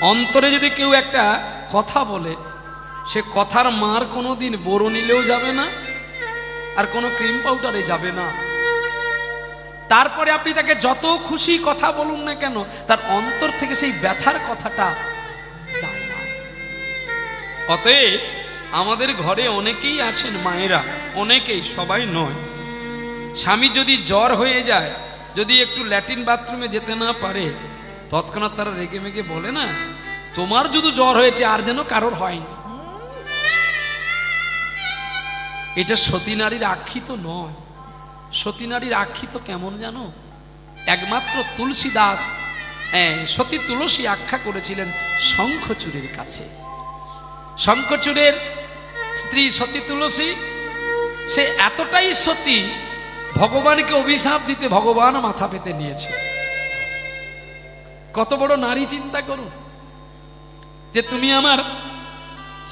অন্তরে যদি কেউ একটা কথা বলে, সে কথার মার কোনোদিন বড় নিলেও যাবে না, আর কোনো ক্রিম পাউডারে যাবে না। তারপরে আপনি তাকে যত খুশি কথা বলুন না কেন, তার অন্তর থেকে সেই ব্যথার কথাটা যায় না। অতএব আমাদের ঘরে অনেকেই আছেন মায়েরা, অনেকেই, সবাই নয়, স্বামী যদি জ্বর হয়ে যায়, যদি একটু ল্যাট্রিন বাথরুমে যেতে না পারে, তৎক্ষণাৎ তারা রেগে মেগে বলে না, তোমার যদি জ্বর হয়েছে আর যেন কারোর হয়নি। এটা সতী নারীর আখ্যিত নয়। সতী নারীর আখ্যিত কেমন জানো? একমাত্র তুলসী দাস, সতী তুলসী আখ্যা করেছিলেন শঙ্খচূড়ের কাছে। শঙ্খচূড়ের স্ত্রী সতী তুলসী, সে এতটাই সতী, ভগবানকে অভিশাপ দিতে ভগবান মাথা পেতে নিয়েছে। কত বড় নারী চিন্তা করুন, যে তুমি আমার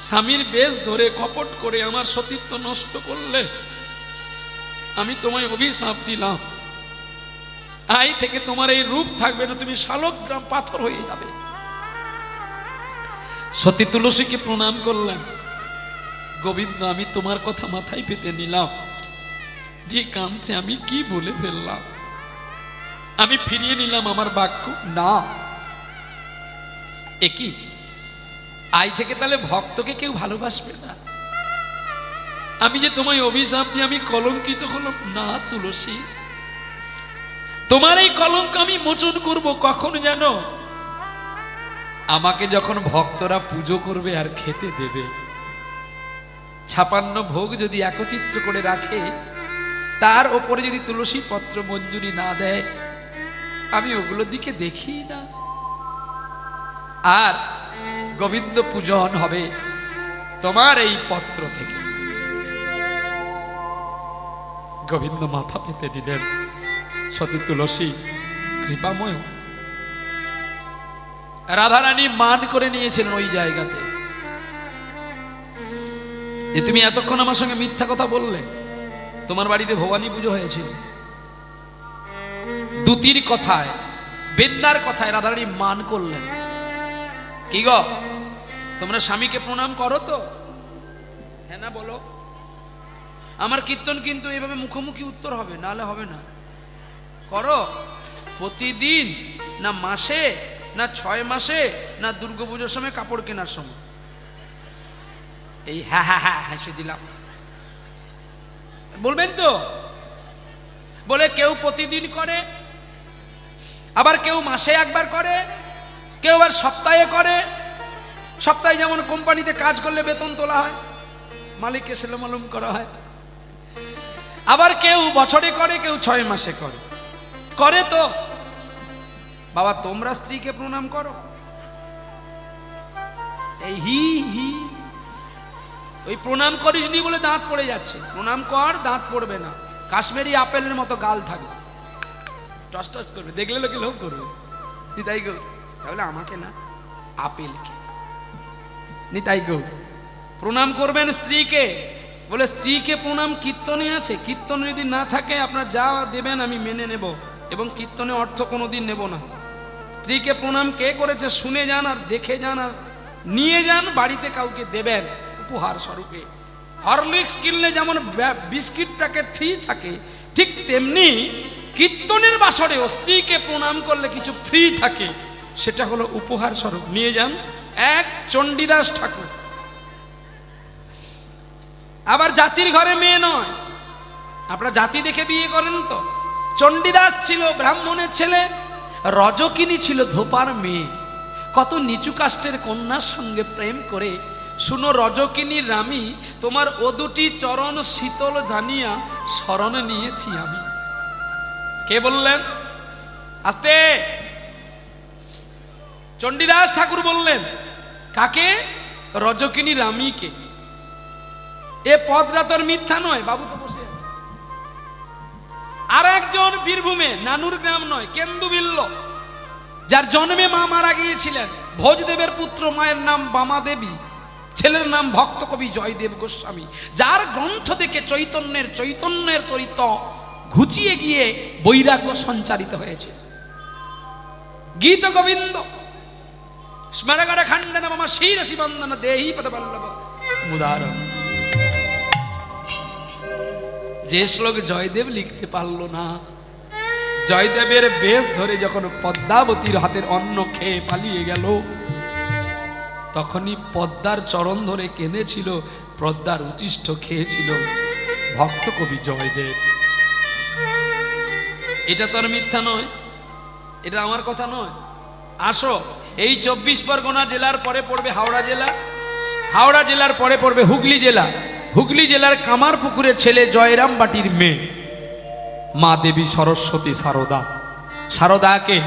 স্বামীর বেশ ধরে কপট করে আমার সতীত্ব নষ্ট করলে, আমি তোমায় অভিশাপ দিলাম, আই থেকে তোমার এই রূপ থাকবে না, তুমি শালগ্রাম পাথর হয়ে যাবে। সতী তুলসীকে প্রণাম করলেন, গোবিন্দ আমি তোমার কথা মাথায় পেতে নিলাম, দিয়ে কাঁদছে, আমি কি বলে ফেললাম, আমি ফিরিয়ে নিলাম আমার বাক্য। না, একই আই থেকে তাহলে ভক্তকে কেউ ভালোবাসবে না, আমি যে তোমায় অভিশাপ দিয়ে আমি কলঙ্কিত হলাম। না তুলসী, তোমার এই কলঙ্ক আমি মোচন করব কখন জানো? আমাকে যখন ভক্তরা পুজো করবে আর খেতে দেবে, 56 ভোগ যদি একচিত্র করে রাখে, তার ওপরে যদি তুলসী পত্র মঞ্জুরি না দেয়, আমি ওগুলোর দিকে দেখি না। আর গোবিন্দ পূজন হবে তোমার এই পত্র থেকে। গোবিন্দ মাথা পেতে নিলেন। সতী তুলসী কৃপাময়, রাধারানী মান করে নিয়েছিলেন ওই জায়গাতে, যে তুমি এতক্ষণ আমার সঙ্গে মিথ্যা কথা বললে, তোমার বাড়িতে ভবানী পুজো হয়েছিল। দুতির কথায়, বেদনার কথায় রাধারানী মান করলেন। কি গো, তোমরা স্বামীকে প্রণাম করো তো? হ্যাঁ না বলো। আমার কীর্তন কিন্তু এভাবে মুখোমুখি উত্তর হবে, নাহলে হবে না। করো প্রতিদিন, না মাসে, না 6 মাসে, না দুর্গাপুজোর সময় কাপড় কেনার সময়? এই হ্যাঁ হ্যাঁ হ্যাঁ হাসি দিলাম বলবেন তো? বলে কেউ প্রতিদিন করে, আবার কেউ মাসে একবার করে, কেউ আবার সপ্তাহে করে। সপ্তাহে যেমন কোম্পানিতে কাজ করলে বেতন তোলা হয়, মালিককে সেলমালুম করা হয়। আবার কেউ বছরে করে, কেউ 6 মাসে করে। করে তো বাবা, তোমরা স্ত্রীকে প্রণাম করো? এই হি হি, ওই প্রণাম করিসনি বলে দাঁত পড়ে যাচ্ছে। প্রণাম কর, দাঁত পড়বে না, কাশ্মীরি আপেলের মতো গাল থাকবে, টস টস করবে, দেখলে লোকে লোভ করবে। নিতাই গো, তাহলে আমাকে না, আপেলকে। নিতাই গো, প্রণাম করবেন স্ত্রীকে। বলে স্ত্রীকে প্রণাম কীর্তনে আছে, কীর্তন যদি না থাকে আপনার যা দেবেন আমি মেনে নেব, এবং কীর্তনে অর্থ কোনোদিন নেব না। স্ত্রীকে প্রণাম কে করেছে শুনে যান, আর দেখে যান, আর নিয়ে যান, বাড়িতে কাউকে দেবেন উপহার স্বরূপে। হরলিক্স কিনলে যেমন বিস্কিট প্যাকেট ফ্রি থাকে, ঠিক তেমনি কীর্তনের বাসরেও স্ত্রীকে প্রণাম করলে কিছু ফ্রি থাকে, সেটা হলো উপহার স্বরূপ। নিয়ে যান। এক চণ্ডীদাস ঠাকুর, আবার জাতির ঘরে মেয়ে নয়, আপনারা জাতি দেখে বিয়ে করেন তো। চণ্ডীদাস ছিল ব্রাহ্মণের ছেলে, রজকিনী ছিল ধোপার মেয়ে। কত নিচু কাষ্টের কন্যার সঙ্গে প্রেম করে, শুনো রজকিনী রামী, তোমার ও দুটি চরণ শীতল জানিয়া শরণ নিয়েছি আমি। কে বললেন? আস্তে। চণ্ডীদাস ঠাকুর বললেন। কাকে? রজকিনী রামীকে। এ পদরা তোর মিথ্যা নয়, বাবু তো বসে আছে। আর একজন বীরভূমে, নানুর গ্রাম নয়, কেন্দুবিল্ল, যার জন্মে মা মারা গিয়েছিলেন, ভোজদেবের পুত্র, মায়ের নাম বামা দেবী, ছেলের নাম ভক্ত কবি জয়দেব গোস্বামী, যার গ্রন্থ দেখে চৈতন্যের চরিত্র ঘুচিয়ে গিয়ে বৈরাগ্য সঞ্চারিত হয়েছে। গীত গোবিন্দ স্মরগর খণ্ডন মম শিরসি বন্দন দেহি পদবল্লভ মুদারম। যে শ্লোক জয়দেব লিখতে পারলো না, জয়দেবের বেশ ধরে যখন পদ্মাবতীর হাতের অন্ন খেয়ে পালিয়ে গেল, তখনই পদ্মার চরণ ধরে কেঁদেছিল, পদ্মার উচিষ্ঠ খেয়েছিল ভক্ত কবি জয়দেব। এটা তো আর মিথ্যা নয়, এটা আমার কথা নয়। আসো, এই 24 পরগনা জেলার পরে পড়বে হাওড়া জেলা, হাওড়া জেলার পরে পড়বে হুগলি জেলা, হুগলি জেলার কামারপুকুরের ছেলে জয়রাম বাটির মেয়ে মা দেবী সরস্বতী সারদা। সারদাকে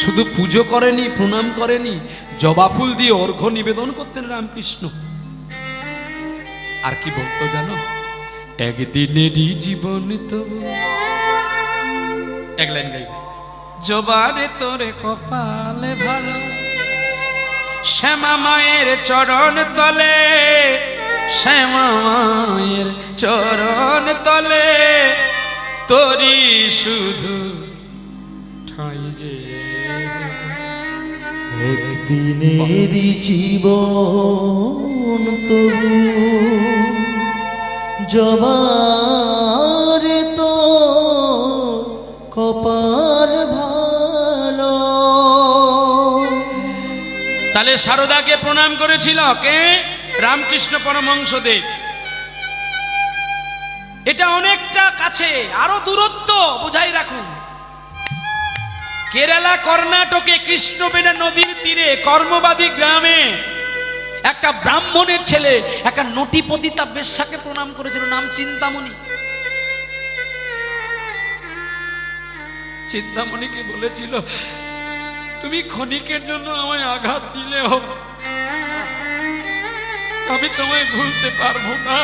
শুধু পুজো করেনি, প্রণাম করেনি, জবা ফুল দিয়ে অর্ঘ্য নিবেদন করতেন রামকৃষ্ণ। আর কি বলতো জানো? একদিনেরই জীবন তো এক লাইন গাইব, জবারে তোরে কপালে ভালো, শ্যামা মায়ের চরণ তলে, শ্যামা মায়ের চরণ তলে, তোরি শুধু ঠাই যে। একদিনেরই জীবন তবু জবারে তো কপাল ভালো। তাহলে সারদাকে প্রণাম করেছিল কে? রামকৃষ্ণ পরমহংসদেব। এটা অনেকটা কাছে, আরো দূরত্ব বুঝাই রাখুন। কেরালা কর্ণাটকে কৃষ্ণবেণী নদীর তীরে কর্মবাদী গ্রামে একটা ব্রাহ্মণের ছেলে একটা নটিপতিতা বেশ্যাকে প্রণাম করেছিল, নাম চিন্তামণি। চিন্তামণিকে বলেছিল, তুমি ক্ষণিকের জন্য আমায় আঘাত দিলেও আমি তোমায় ভুলতে পারবো না,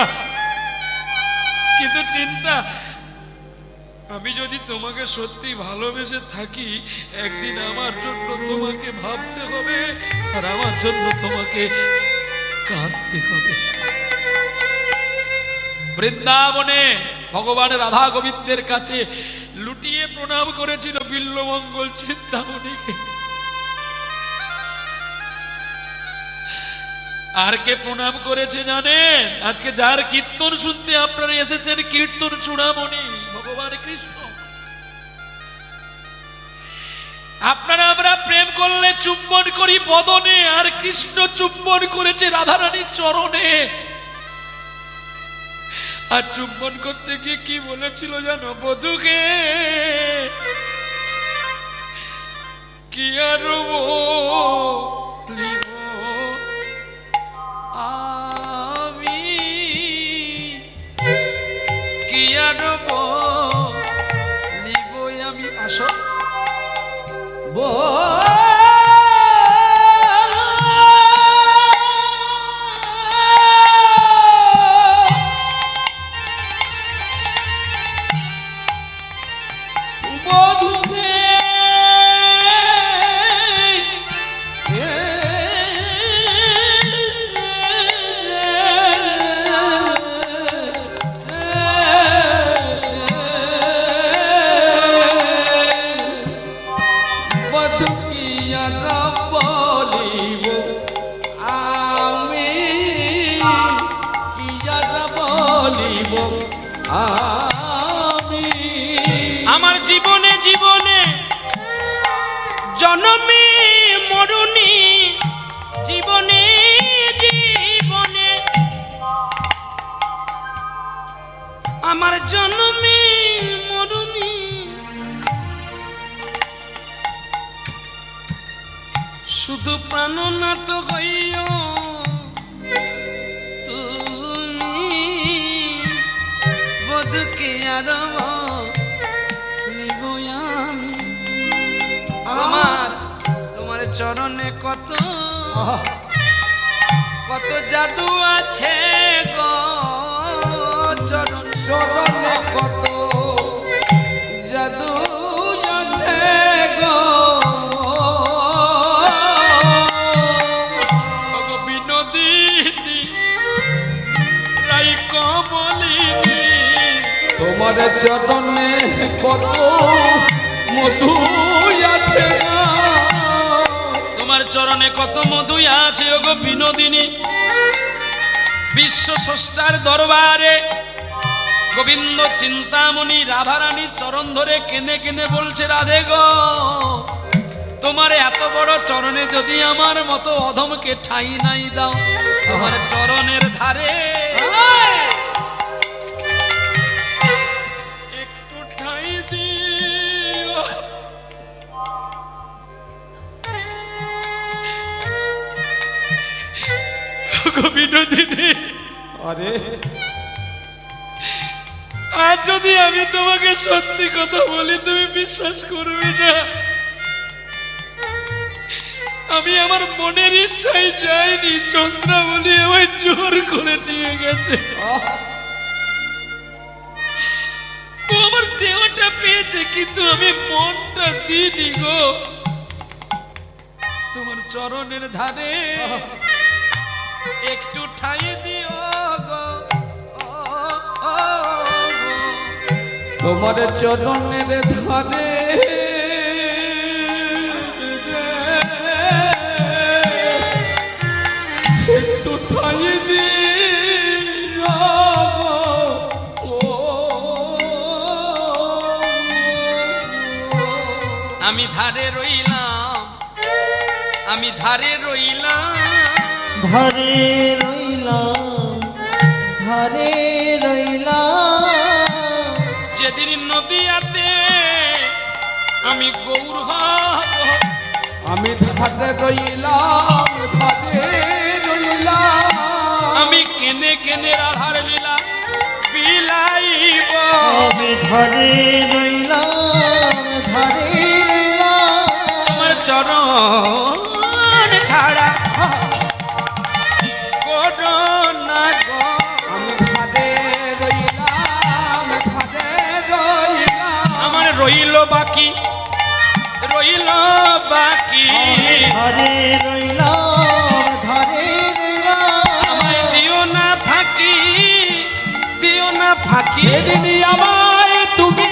কিন্তু চিন্তা, আমি যদি তোমাকে সত্যি ভালোবেসে থাকি, একদিন আমার জন্য তোমাকে ভাবতে হবে আর আমার জন্য তোমাকে কাঁদতে হবে। বৃন্দাবনে ভগবান রাধা গোবিন্দের কাছে লুটিয়ে প্রণাম করেছিল বিল্বমঙ্গল চিন্তামণিকে। আর কে প্রণাম করেছে জানেন? আজকে যার কীর্তন শুনতে আপনারা এসেছেন, কীর্তন চূড়ামণি ভগবান কৃষ্ণ। আপনারা আমরা প্রেম করলে চুম্বন করি বদনে, আর কৃষ্ণ চুম্বন করেছে রাধারানীর চরণে। আর চুম্বন করতে গিয়ে কি বলেছিল জানো? বধূকে কি আর আমি, কি আর লিব আমি। আসো আমার জীবনে জীবনে জনমে মরণে, জীবনে জীবনে আমার জনমে মরণে, শুধু প্রাণনাথ হইও তুমি, বধূকে আর তোমার চরণে কত কত জাদু আছে গো, চরণে কত জাদু আছে গো, বিনোদিনী রাই কমলিনী, তোমার চরণে কত মধু আছে, তোমার চরণে কত মধুই আছে ওগো বিনোদিনী। বিশ্ব স্রষ্টার দরবারে গোবিন্দ চিন্তামণি রাধারানীর চরণ ধরে কেঁদে কেঁদে বলছে, রাধে গো, তোমার এত বড় চরণে যদি আমার মতো অধমকে ঠাঁই নাই দাও, তোমার চরণের ধারে একটু ঠাঁই দিও। বিনোদিনী, আরে আর যদি আমি তোমাকে সত্যি কথা বলি তুমি বিশ্বাস করবে না। আমি আমার মনের ইচ্ছাই যাইনি, চন্দ্রাবলী আমায় জোর করে নিয়ে গেছে। ও আমার দেহটা পেয়েছে কিন্তু আমি মনটা দিইনি গো। তোমার চরণের ধারে একটু ঠাঁই দিও গো। তোমার চরণের ধারে একটু ঠাঁই দিও গো। আমি ধারে রইলাম, আমি ধারে রইলাম, ধারে রইলাম, ধারে রইলাম। যেদিন নদিয়াতে আমি গৌর হব, আমি ধারে রইলাম, ধারে রইলাম। আমি কেনে কেনে রাধার লীলা বিলাইব। আমি ধারে রইলাম, ধারে রইলাম। আমার চরণ ছাড়া করোনা গো। আমি ধারে রইলাম, ধারে রইলাম। আমার রইল বাকি, রইল বাকি। ধারে রইলাম, ধারে রইলাম। আমায় দিও না ফাঁকি, দিও না ফাঁকি। সেদিনই আমায় তুমি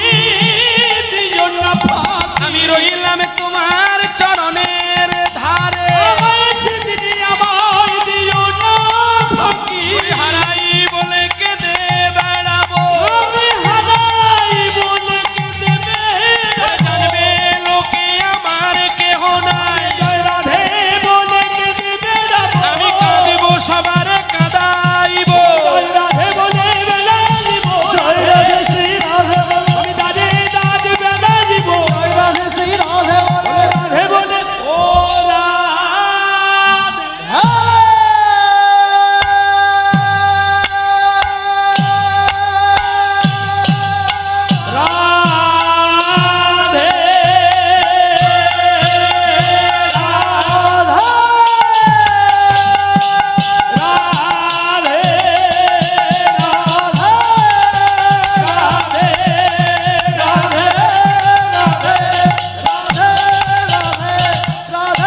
দিও না ফাঁকি। আমি রইলাম তোমার চরণের ধারে। সেদিনই আমায় দিও না ফাঁকি। হারাই বলে কেঁদে বেড়াবো, আমি হারাই বলে কেঁদে বেড়াবো। জানবে লোকে আমার কেহ নাই। জয় রাধে বলে কেঁদে বেড়াবো। আমি কাঁদব সবার কাঁদাইব। জয় রাধে বলে বেড়াইব। জয় রাধে শ্রী রাধে বলো, আমি দাদে দাদ বেড়াইব। জয় রাধে শ্রী রাধে বলো। রাধে বলে ও রাধে। রাধে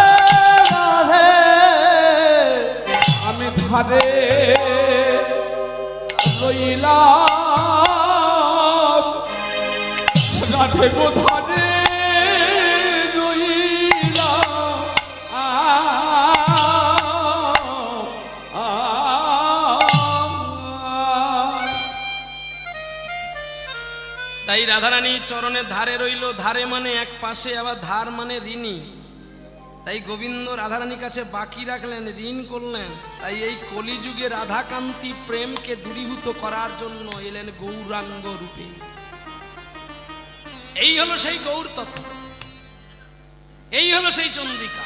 রাধে আমি ধারে রইলাম, রাধে গো ধারে রইলাম। তাই রাধারানী চরণের ধারে রইল। ধারে মানে এক পাশে, আবার ধার মানে ঋণী। তাই গোবিন্দ রাধারানীর কাছে বাকি রাখলেন, ঋণ করলেন। তাই এই কলিযুগে রাধাকান্তি প্রেমকে দূরীভূত করার জন্য এলেন গৌরাঙ্গ রূপে। এই হলো সেই গৌর তত্ত্ব, এই হলো সেই চন্দ্রিকা।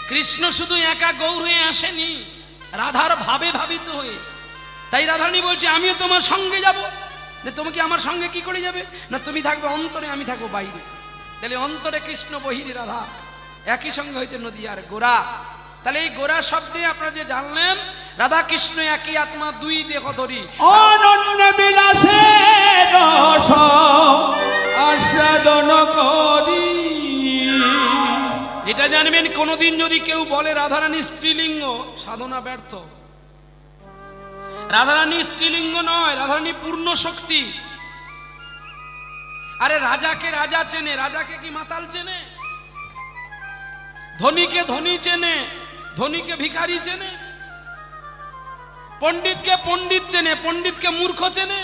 কৃষ্ণ শুধু একা গৌর হয়ে আসেনি, রাধার ভাবে ভাবিত হয়ে। তাই রাধারানী বলছে আমিও তোমার সঙ্গে যাব। তুমি কি আমার সঙ্গে কি করে যাবে? না তুমি থাকবে অন্তরে, আমি থাকবো বাইরে। তাহলে অন্তরে কৃষ্ণ, বহিরে রাধা, একই সঙ্গে হয়েছে নদীয়ার গোরা। তাহলে এই গোরা শব্দে আপনারা যে জানলেন, রাধা কৃষ্ণ একই আত্মা, দুই দেহ ধরি। অনন্য বিলাসে রস আস্বাদন করি। এটা জানবেন, কোনোদিন যদি কেউ বলে রাধারানী স্ত্রীলিঙ্গ, সাধনা ব্যর্থ। রাধারানী স্ত্রীলিঙ্গ নয়, রাধারানী পূর্ণ শক্তি। আরে রাজাকে রাজা চেনে, রাজাকে কি মাতাল চেনে? ধনীকে ধনী চেনে, ধনীকে ভিখারি চেনে, পণ্ডিতকে পণ্ডিত চেনে, পণ্ডিতকে মূর্খ চেনে।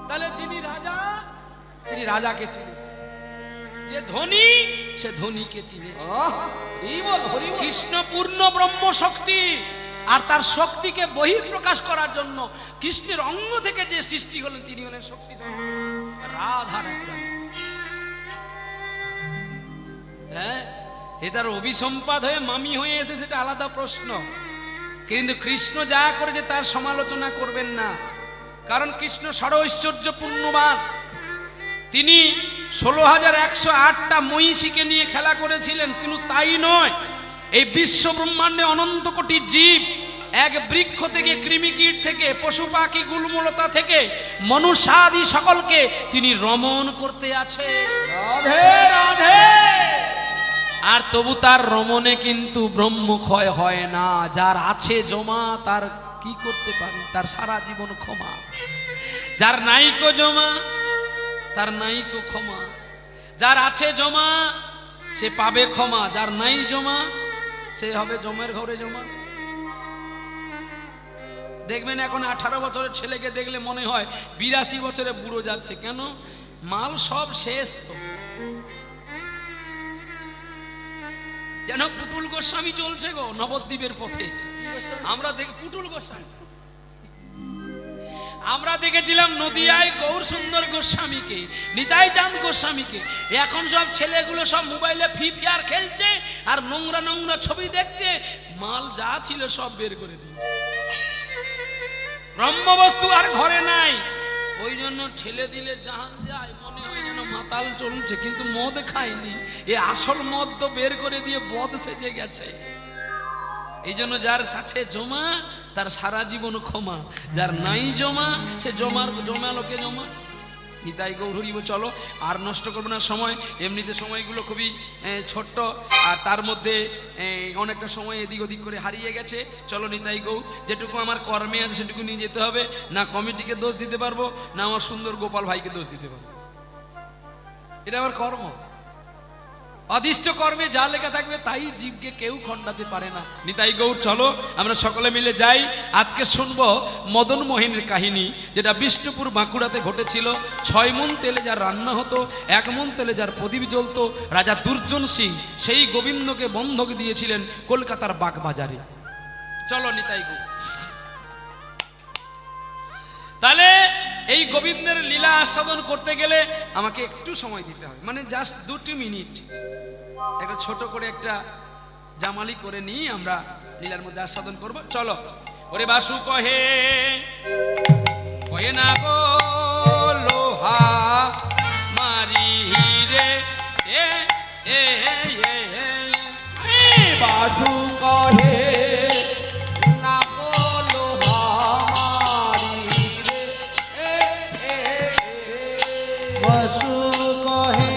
তাহলে যিনি রাজা তিনি রাজাকে চিনেছেন, যে ধনী সে ধনীকে চিনেছে। কৃষ্ণ পূর্ণ ব্রহ্ম শক্তি, আর তার শক্তিকে বহিঃপ্রকাশ করার জন্য কৃষ্ণের অঙ্গ থেকে যে সৃষ্টি হলেন তিনি হলেন শক্তি রাধার এক রানী। হ্যাঁ, এ তার অভিসম্পাদ হয়ে মামি হয়ে এসে সেটা আলাদা প্রশ্ন, কিন্তু কৃষ্ণ যা করেছে তার সমালোচনা করবেন না, কারণ কৃষ্ণ ষড়ৈশ্বর্য পূর্ণবান। তিনি 16,108টা মহিষীকে নিয়ে খেলা করেছিলেন, কিন্তু তাই নয়, এই বিশ্ব ব্রহ্মাণ্ডে অনন্ত কোটি জীব, এক বৃক্ষ থেকে, কৃমিকীট থেকে, পশু পাখি, গুলমলতা থেকে মনুষ্যাদি সকলকে তিনি রমণ করতে আছে। রাধে রাধে। আর তবু তার রমণে কিন্তু ব্রহ্মক্ষয় হয় না। যার আছে জমা তার কি করতে পারে, তার সারা জীবন ক্ষমা। যার নাইকো জমা তার নাইকো ক্ষমা। যার আছে জমা সে পাবে ক্ষমা, যার নাই জমা সে হবে জমের ঘরে জমা। দেখবেন এখন 18 বছরের ছেলেকে দেখলে মনে হয় 82 বছরে বুড়ো যাচ্ছে। কেন? মাল সব শেষ। তো যেন পুটুল গোস্বামী চলছে গো নবদ্বীপের পথে। আমরা পুটুল গোস্বামী আমরা দেখেছিলাম নদিয়ায় গৌর সুন্দর গোস্বামীকে, নিতাই চাঁদ গোস্বামীকে। এখন সব ছেলেগুলো সব মোবাইলে ফ্রি ফায়ার খেলছে আর নোংরা নোংরা ছবি দেখছে। মাল যা ছিল সব বের করে দিয়েছে, ব্রহ্মবস্তু আর ঘরে নাই। ওই জন্য ঠেলে দিলে জাহান যায়, মনে হয় যেন মাতাল চলছে, কিন্তু মদ খায়নি। এ আসল মদ তো বের করে দিয়ে বদ সেজে গেছে। এই জন্য যার সাথে জমা তার সারা জীবন ক্ষমা, যার নাই জমা সে জমালোকে জমা। নিতাই গৌর হরিব। চলো আর নষ্ট করবো না সময়, এমনিতে সময়গুলো খুবই ছোট্ট, আর তার মধ্যে অনেকটা সময় এদিক ওদিক করে হারিয়ে গেছে। চলো নিতাই গৌর, যেটুকু আমার কর্মে আছে সেটুকু নিয়ে যেতে হবে। না কমিটিকে দোষ দিতে পারবো, না আমার সুন্দর গোপাল ভাইকে দোষ দিতে পারবো। এটা আমার কর্ম। অদিষ্ট কর্মে যা লেখা থাকবে তাই জীবকে কেউ খণ্ডাতে পারে না। নিতাই গৌর, চলো আমরা সকলে মিলে যাই। আজকে শুনবো মদন মোহিনীর কাহিনী, যেটা বিষ্ণুপুর বাঁকুড়াতে ঘটেছিল। 6 মণ তেলে যার রান্না হতো, 1 মণ তেলে যার প্রদীপ জ্বলতো, রাজা দুর্জন সিং সেই গোবিন্দকে বন্ধক দিয়েছিলেন কলকাতার বাগবাজারে। চলো নিতাই গৌর। তাহলে এই গোবিন্দের লীলা আস্বাদন করতে গেলে আমাকে একটু সময় দিতে হবে, মানে জাস্ট 2 মিনিট। একটা ছোট করে একটা জামালি করে নিয়ে আমরা লীলার মধ্যে আস্বাদন করব। চলো। ওরে বাসু কহে কহে না গো লোহা মারি রে এ এ এ এ বাসু কহে না গো লোহা মারি রে, বসু কহে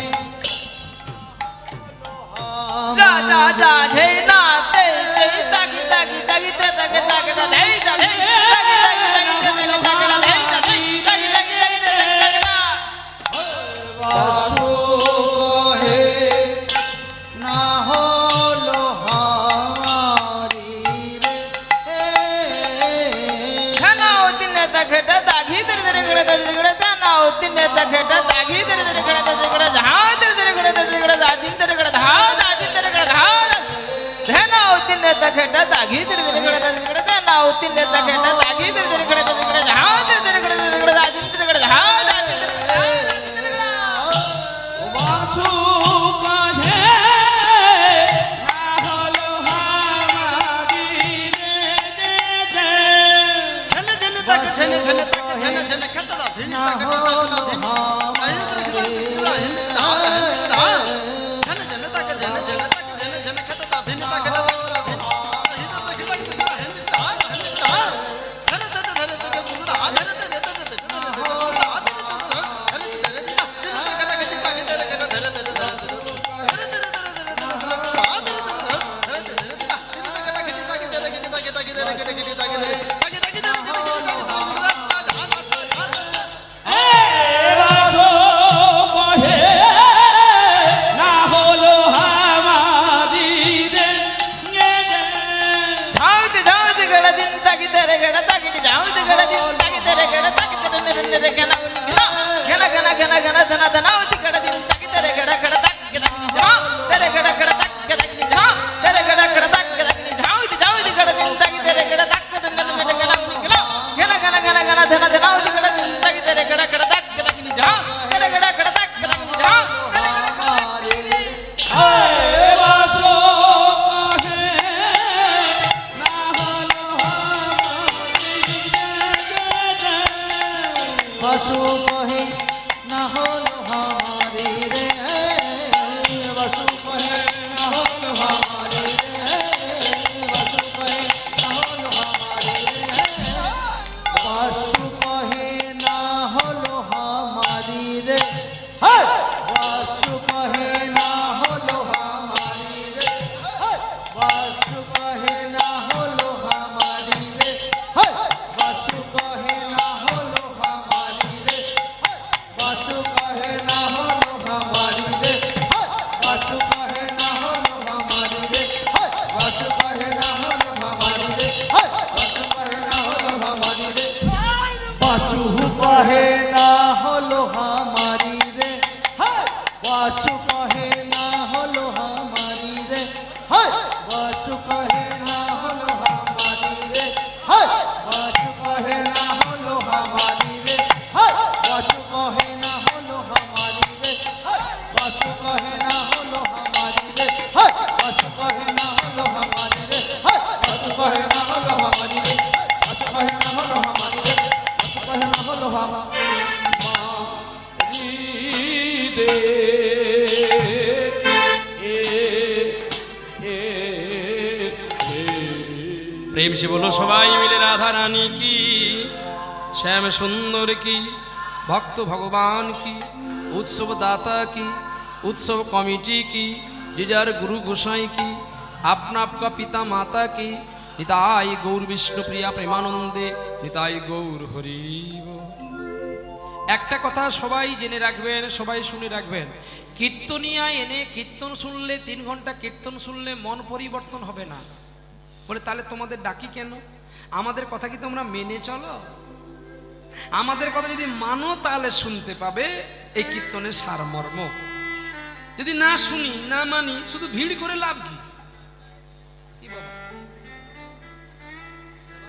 যা যা যা হে না তে তে তাগি তাগি তাগি তে তাগি তাগি না হে যা হে তাগি তাগি তাগি তে তাগি তাগি না হে যা হে তাগি তাগি তাগি তে তাগি তাগি না। বসু কহে না হলো হামারি রে খানা ওদিনে তাগেটা দাগি দরে দরে গড়ে দরে গড়ে দানা ওদিনে তাগেটা দাগি দরে দরে গড়ে দরে গড়ে ঝা দরে দরে গড়ে দরে গড়ে দাদিন দরে গড়ে ধা দাদিন দরে গড়ে ধা খানা ওদিনে তাগেটা দাগি দরে দরে গড়ে দরে গড়ে দানা ওদিনে তাগেটা দাগি দরে দরে গড়ে দরে গড়ে ঝা দরে দরে গড়ে দরে গড়ে দাদিন দরে গড়ে ধা দাদিন দরে বাসু কহে না হলো হামারি রে রে। छन छन तक छन छन तक छन छन खत दा धिन না तक হলো छन হামারি छन तक छन छन तक छन छन खत दा धिन तक दा छन तक প্রেম সে বলো সবাই মিলে রাধা রানী কি, শ্যাম সুন্দর কি, ভক্ত ভগবান কি, উৎসব দাতা কি, उत्सव कमिटी की, जिजार गुरु गोसाई की, अपना आपका पिता माता की, निताई गौर विष्णु प्रिया प्रेमानंदे, निताई गौर हरि बोल। একটা কথা সবাই জেনে রাখবেন, সবাই শুনে রাখবেন, কীর্তনিয়া এনে কীর্তন শুনলে 3 ঘন্টা কীর্তন শুনলে মন পরিবর্তন হবে না। বলে তাহলে তোমাদের ডাকি কেন? আমাদের কথা কি তোমরা মেনে চলো? আমাদের কথা যদি মানো তাহলে শুনতে পাবে এই কীর্তনের সারমর্ম। যদি না শুনি না মানি শুধু ভিড় করে লাভ কি? বাবা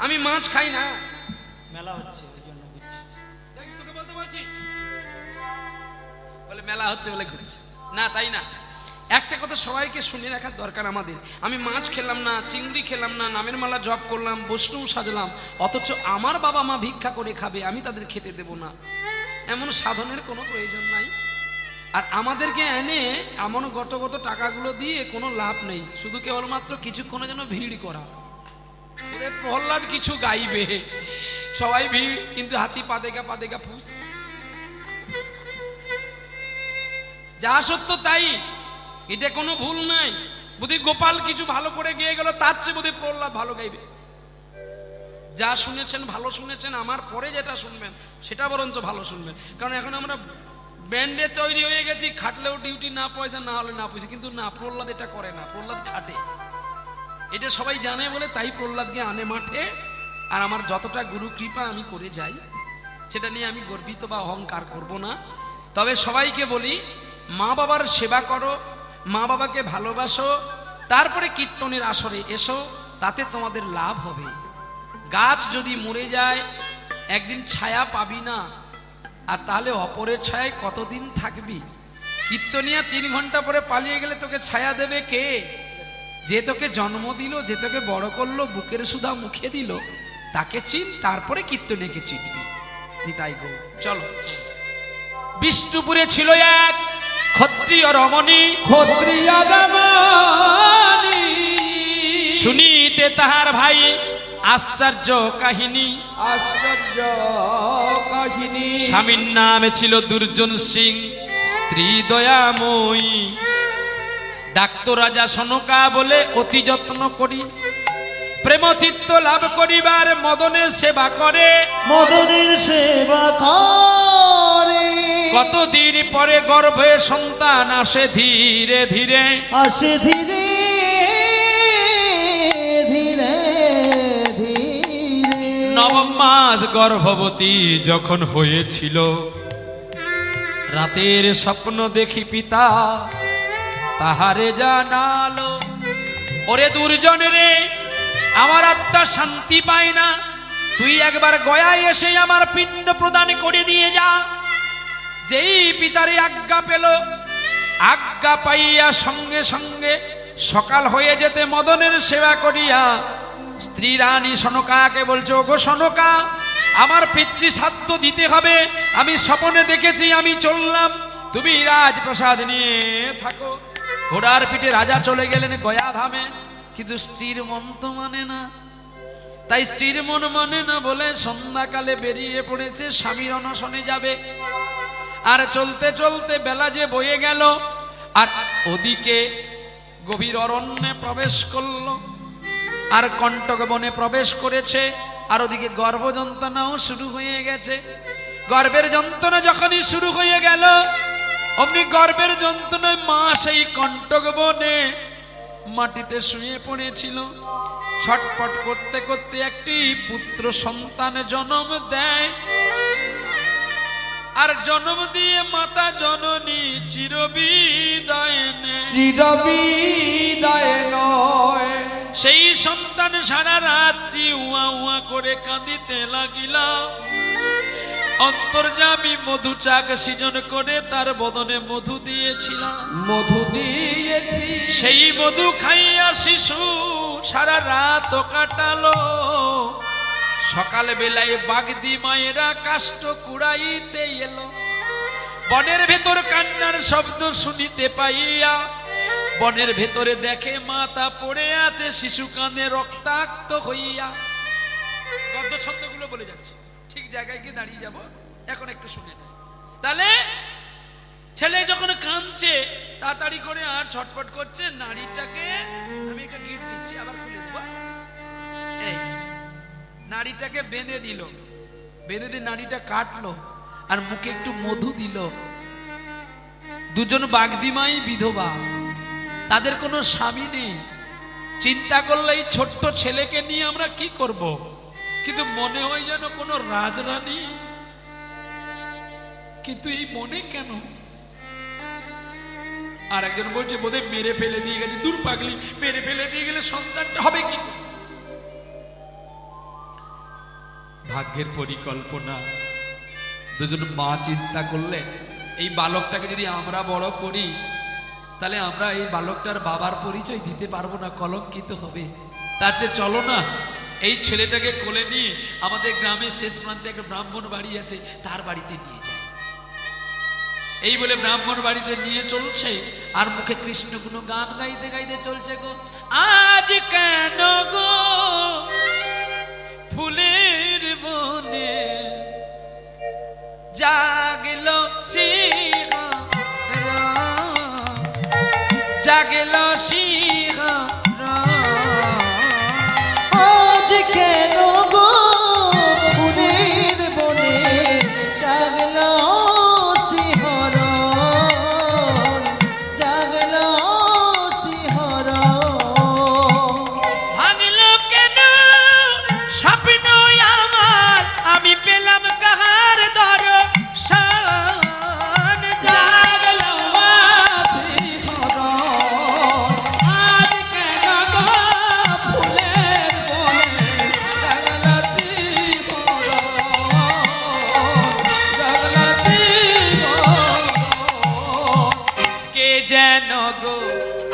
আমি মাছ খাই না, মেলা হচ্ছে ওই জন্য ঘুরছি। তোকে বলতে বলছি বলে মেলা হচ্ছে বলে ঘুরছি না, তাই না? একটা কথা সবাইকে শুনে রাখার দরকার আমাদের। আমি মাছ খেলাম না, চিংড়ি খেলাম না, নামের মালা জপ করলাম, বৈষ্ণব সাজলাম, অথচ আমার বাবা মা ভিক্ষা করে খাবে, আমি তাদের খেতে দেব না, এমন সাধনের কোনো প্রয়োজন নাই। আর আমাদেরকে এনে এমন গত টাকাগুলো দিয়ে কোনো লাভ নেই, শুধু কেবলমাত্র কিছুক্ষণের জন্য ভিড় করা। প্রহ্লাদ কিছু গাইবে, সবাই ভিড়, কিন্তু হাতি পাদেগা ফুস। যা সত্য তাই, এটা কোনো ভুল নাই। বুধি গোপাল কিছু ভালো করে গিয়ে গেল, তার চেয়ে বুধি প্রহ্লাদ ভালো গাইবে। যা শুনেছেন ভালো শুনেছেন, আমার পরে যেটা শুনবেন সেটা বরঞ্চ ভালো শুনবেন। কারণ এখন আমরা ব্যান্ডে তৈরি হয়ে গেছি, খাটলেও ডিউটি, না পয়সা, না হলে না পয়সা। কিন্তু না, প্রহ্লাদ এটা করে না, প্রহ্লাদ খাটে। এটা সবাই জানে বলে তাই প্রহ্লাদকে আনে মাঠে। আর আমার যতটা গুরু কৃপা আমি করে যাই, সেটা নিয়ে আমি গর্বিত বা অহংকার করব না। তবে সবাইকে বলি, মা বাবার সেবা করো, মা বাবাকে ভালোবাসো, তারপরে কীর্তনের আসরে এসো, তাতে তোমাদের লাভ হবে। গাছ যদি মরে যায় একদিন ছায়া পাবি না, আর তাহলে অপরের ছায়ায় কতদিন থাকবি? কীর্তনিয়া 3 ঘন্টা পরে পালিয়ে গেলে তোকে ছায়া দেবে কে? যে তোকে জন্ম দিল, যে তোকে বড় করলো, বুকের সুধা মুখে দিল, তাকে চিন, তারপরে কীর্তনিয়াকে চিনবি। নিতাই গো। চলো। বিষ্ণুপুরে ছিল এক ক্ষত্রিয় রমণী, ক্ষত্রিয় রমণী, শুনিতে তাহার ভাই আশ্চর্য কাহিনী। আশ্চর্য কাহিনী। স্বামীর নামে ছিল দুর্জন সিং, স্ত্রী দয়াময়ী। ডাক্তার রাজা সনকা বলে অতি যত্ন করি, প্রেমচিত্ত লাভ করিবার মদনের সেবা করে। মদনের সেবা করে, কতদিন পরে গর্ভে সন্তান আসে ধীরে ধীরে, আসে ধীরে ধীরে ধীরে। 9 মাস গর্ভবতী যখন হয়েছিল, রাতের স্বপ্ন দেখি পিতা তাহারে জানালো, ওরে দুর্জন রে, আমার আত্মা শান্তি পায় না, তুই একবার গয়ায় এসে আমার পিণ্ড প্রদান করে দিয়ে যা। যেই পিতারে আজ্ঞা পেল, আজ্ঞা পাইয়া সঙ্গে সঙ্গে সকাল হয়ে যেতে মদনের সেবা করিয়া স্ত্রী রানী সনকাকে বলছে, ওগো সনকা, আমার পিতৃশ্রাদ্ধ দিতে হবে, আমি স্বপ্নে দেখেছি, আমি চললাম, তুমি রাজপ্রসাদ নিয়ে থাকো। ঘোড়ার পিঠে রাজা চলে গেলেন গয়া ধামে, কিন্তু স্ত্রীর মন তো মানে না। তাই স্ত্রীর মন মানে না বলে সন্ধ্যাকালে বেরিয়ে পড়েছে, স্বামীর অনশনে যাবে। আর চলতে চলতে বেলা যে বয়ে গেল, আর ওদিকে গভীর অরণ্যে প্রবেশ করলো, আর কণ্টক বনে প্রবেশ করেছে, আর ওদিকে গর্ভ যন্ত্রণাও শুরু হয়ে গেছে। গর্ভের যন্ত্রণা যখনই শুরু হয়ে গেল, অমনি গর্ভের যন্ত্রণায় মা সেই কণ্টক বনে মাটিতে শুয়ে পড়েছিল। ছটপট করতে করতে একটি পুত্র সন্তান জন্ম দেয়, আর জন্ম দিয়ে মাতা জননী চিরবিদায় নেয়। চিরবিদায় নয়, সেই সন্তান সারা রাত্রি উয়া উয়া করে কাঁদিতে লাগিলা। অন্তর্যামী মধু চাক সৃজন করে তার বদনে মধু দিয়েছিলাম, মধু দিয়েছি, সেই মধু খাইয়া শিশু সারা রাত কাটালো। সকাল বেলায় বাগদি মায়েরা কাষ্ঠ কুড়াইতে এলো, বনের ভেতর কান্নার শব্দ শুনিতে পাইয়া বনের ভেতরে দেখে মাতা পড়ে আছে শিশু কানে রক্তাক্ত হইয়া। গদ্য ছন্দগুলো বলে যাচ্ছে, ঠিক জায়গায় গিয়ে দাঁড়িয়ে যাব, এখন একটু শুনে নেন। তাহলে ছেলে যখন কাঁদছে তাড়াতাড়ি করে আর ছটফট করছে, নারীটাকে আমি একটা গিফট দিচ্ছি, আবার খুলে দেব। এই নারীটাকে বেঁধে দিল, বেঁধে দিয়ে নারীটা কাটলো আর মুখে একটু মধু দিল। দুজন বাগদিমাই বিধবা, তাদের কোনো স্বামী নেই। চিন্তা করলে এই ছোট্ট ছেলেকে নিয়ে আমরা কি করব, কিন্তু মনে হয় যেন কোনো রাজরানী। কিন্তু এই মনে কেন? আর একজন বলছে বোধহয় মেরে ফেলে দিয়ে গেছে। দূর পাগলি, মেরে ফেলে দিয়ে গেলে সন্তানটা হবে কি? ভাগ্যের পরিকল্পনা। দুজন মা চিন্তা করলে এই বালকটাকে যদি আমরা বড় করি তাহলে আমরা এই বালকটার বাবার পরিচয় দিতে পারবো না, কলঙ্কিত হবে। তার চেয়ে চলো না এই ছেলেটাকে কোলে নিয়ে আমাদের গ্রামের শেষ প্রান্তে একটা ব্রাহ্মণ বাড়ি আছে, তার বাড়িতে নিয়ে যাই। এই বলে ব্রাহ্মণ বাড়িতে নিয়ে চলছে আর মুখে কৃষ্ণ গুণ গান গাইতে গাইতে চলছে। গো আজ কেন গো ফুলের বনে জাগলো সিংহ, জাগলো সিংহ। আজ কেন গো ফুলের বনে জাগলো শিহরণ, জাগলো শিহরণ। ভাঙলো কেন স্বপ্ন আমার, আমি পেলাম কাহার দর্শন। জাগলো আজ কেন গো ফুলের বনে জাগলো কে যেন গো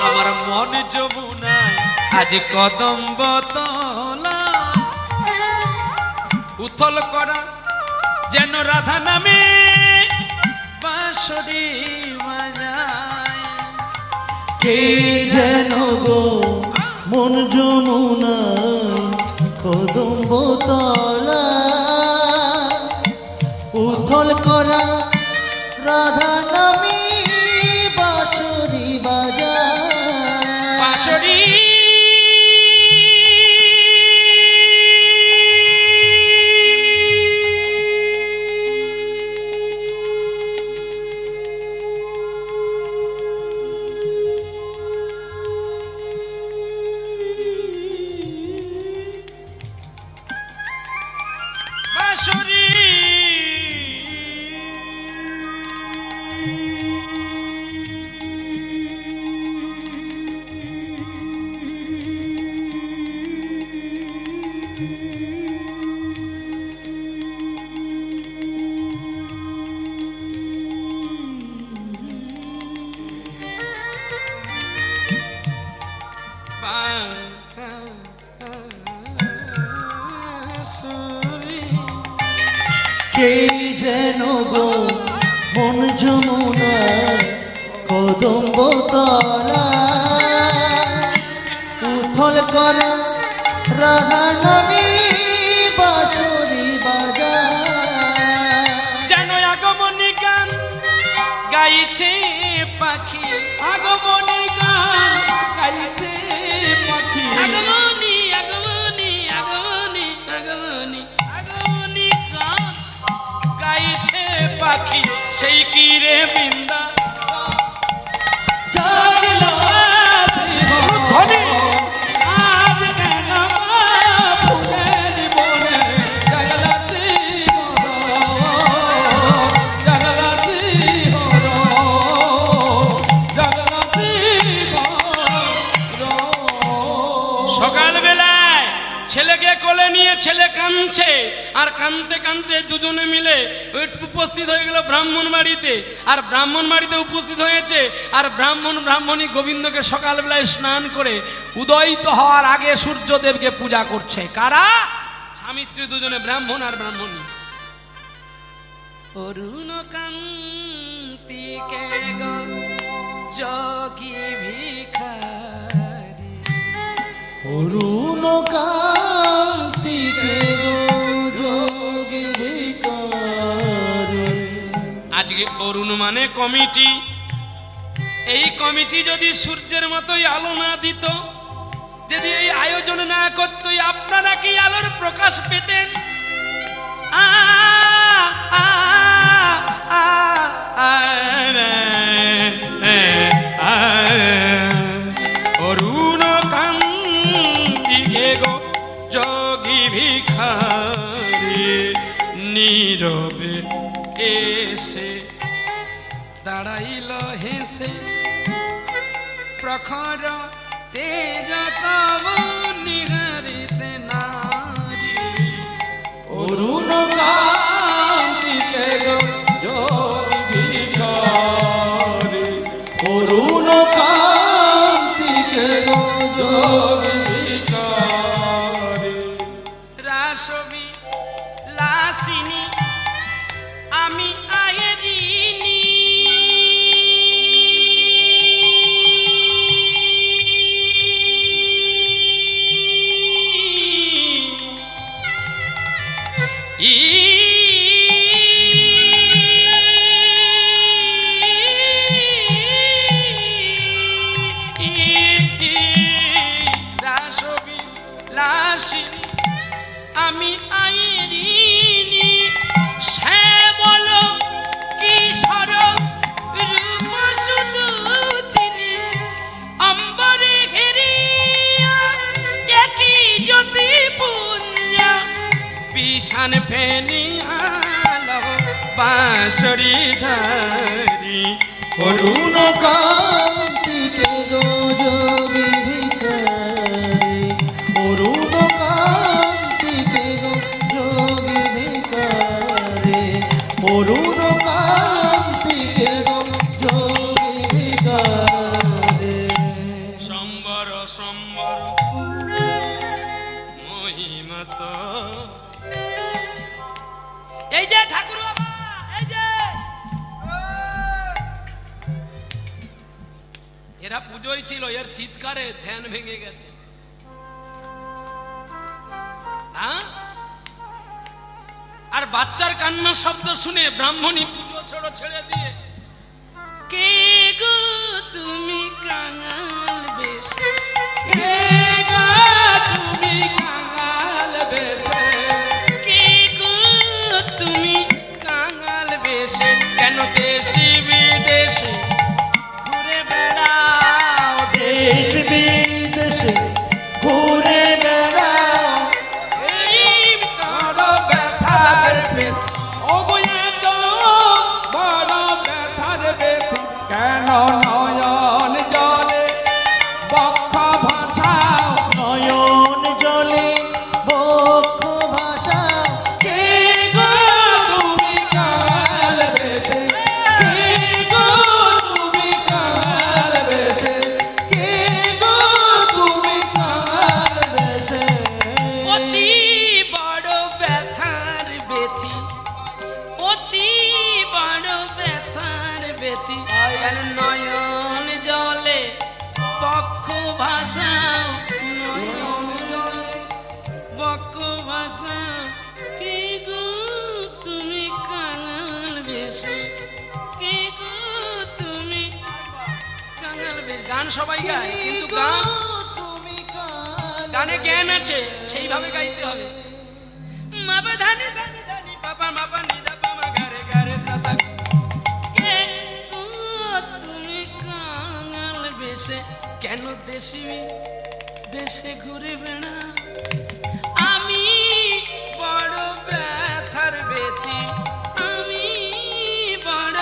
আমার মন যমুনায় আজ কদম্ব তলা উথল করা, যেন রাধা নামে বাঁশরি বাজায়। কে যেন গো মন যমুনায় কদম্ব তলা উথল করা, রাধা নামী বাঁশরি বাজায়। বাঁশরি বাঁশরি কে যেন গো মন যমুনায় কদম্ব তলা উথল করা, রাধা নামী বাঁশরি বাজায়। যেন আগমনী গান গাইছে পাখি, আগমনী গান গাইছে পাখি। আগমনী আগমনী আগমনী আগমনী আগমনী গান গাইছে পাখি, সেই কি রে বৃন্দা জাগলো ধনী। আজ কেন ফুলের বনে জাগলো সকালবেলায় ছেলেকে কোলে নিয়ে ছেলে কাঁদছে, আর কাঁদতে কাঁদতে দুজনে মিলে উপস্থিত হয়ে গেল ব্রাহ্মণ বাড়িতে। আর ব্রাহ্মণ বাড়িতে উপস্থিত হয়েছে, আর ব্রাহ্মণী গোবিন্দকে সকালবেলায় স্নান করে উদয়িত হওয়ার আগে সূর্যদেবকে পূজা করছে। কারা? স্বামী স্ত্রী দুজনে, ব্রাহ্মণ আর ব্রাহ্মণী। অরুণ কান্তিকে যোগী ভিক্ষা অরুণ কান্তিকে গো যোগী ভিকারে। আজকে অরুণ মানে কমিটি। এই কমিটি যদি সূর্যের মতোই আলো না দিত, যদি এই আয়োজন না করতো, আপনারা কি আলোর প্রকাশ পেতেন? আ, আ, আ, আ, আ, অরুণ কান্তিকে গো যোগী ভিখারি, নীরবে এসে দাঁড়াইল হেসে, প্রখর তেজ তব নিহারিতে নারী। অরুণ কান্তিকে গো যোগী ভিখারি, অরুণ কান্তিকে গো যোগী ভিখারি। রাসবি লাসিনী আমি আয়েরিনি, রাসবি লাসিনী আমি আয়েরিনি, সে বলো কিশোর রূপ শুধু চিনি, অম্বরে ঘেরিয়া একই জ্যোতি পুঞ্জ, বিশান ফেনি আলো বাঁশরি ধারি। অরুণ কান্তিকে গো যোগী ভিখারি, অরুণ কান্তিকে গো যোগী ভিখারি, অরুণ কান্তিকে গো যোগী ভিখারি। সম্বর সম্বর মহিমত, এই যে ঠাকুর বাবা, এই যে এরা পুজোই ছিল, এর চিৎকারে ধ্যান ভেঙে গেছে। হ্যাঁ? আর বাচ্চার কান্না শব্দ শুনে ব্রাহ্মণী পুজো ছেড়ে দিয়ে, কে গো তুমি কাঙাল বেশে, কে গো তুমি কাঙাল বেশে, কে গো তুমি কাঙাল বেশে, কেন দেশি বিদেশে ঘুরে বেড়াও, দেশ বিদেশে ঘুরে বেড়াও, এই বড় ব্যথার পেট, ও বইয়ে তো বড় ব্যথার পেট, কেন নয়ন জলে বক্ষ ভাষাও, নয়ন জলে বক্ষ ভাষাও, কে গো তুমি কাঙাল বেশে, কে গো তুমি কাঙাল বেশে, কে গো তুমি কাঙাল বেশে। অতি বড় ব্যথার বেথি, অতি বড় ব্যথার বেথি, কেন নয়ন জলে বক্ষ ভাষাও, নয়ন জলে বক্ষ ভাষাও, কে গো তুমি কাঙাল বেশে, কে গো তুমি কাঙাল বেশ। গান সবাই গায়, কিন্তু গান, তুমি কাঙাল গানে জ্ঞান আছে, সেইভাবে গাইতে হবে। মাপা ধানি ধানি ধানি পাপা মাপা নিদা পামা গারে গারে সাসা, কে গো তুমি কাঙাল বেশে, কেন দেশি দেশে ঘুরে বেড়া, আমি বড় ব্যথার বেতি, আমি বড়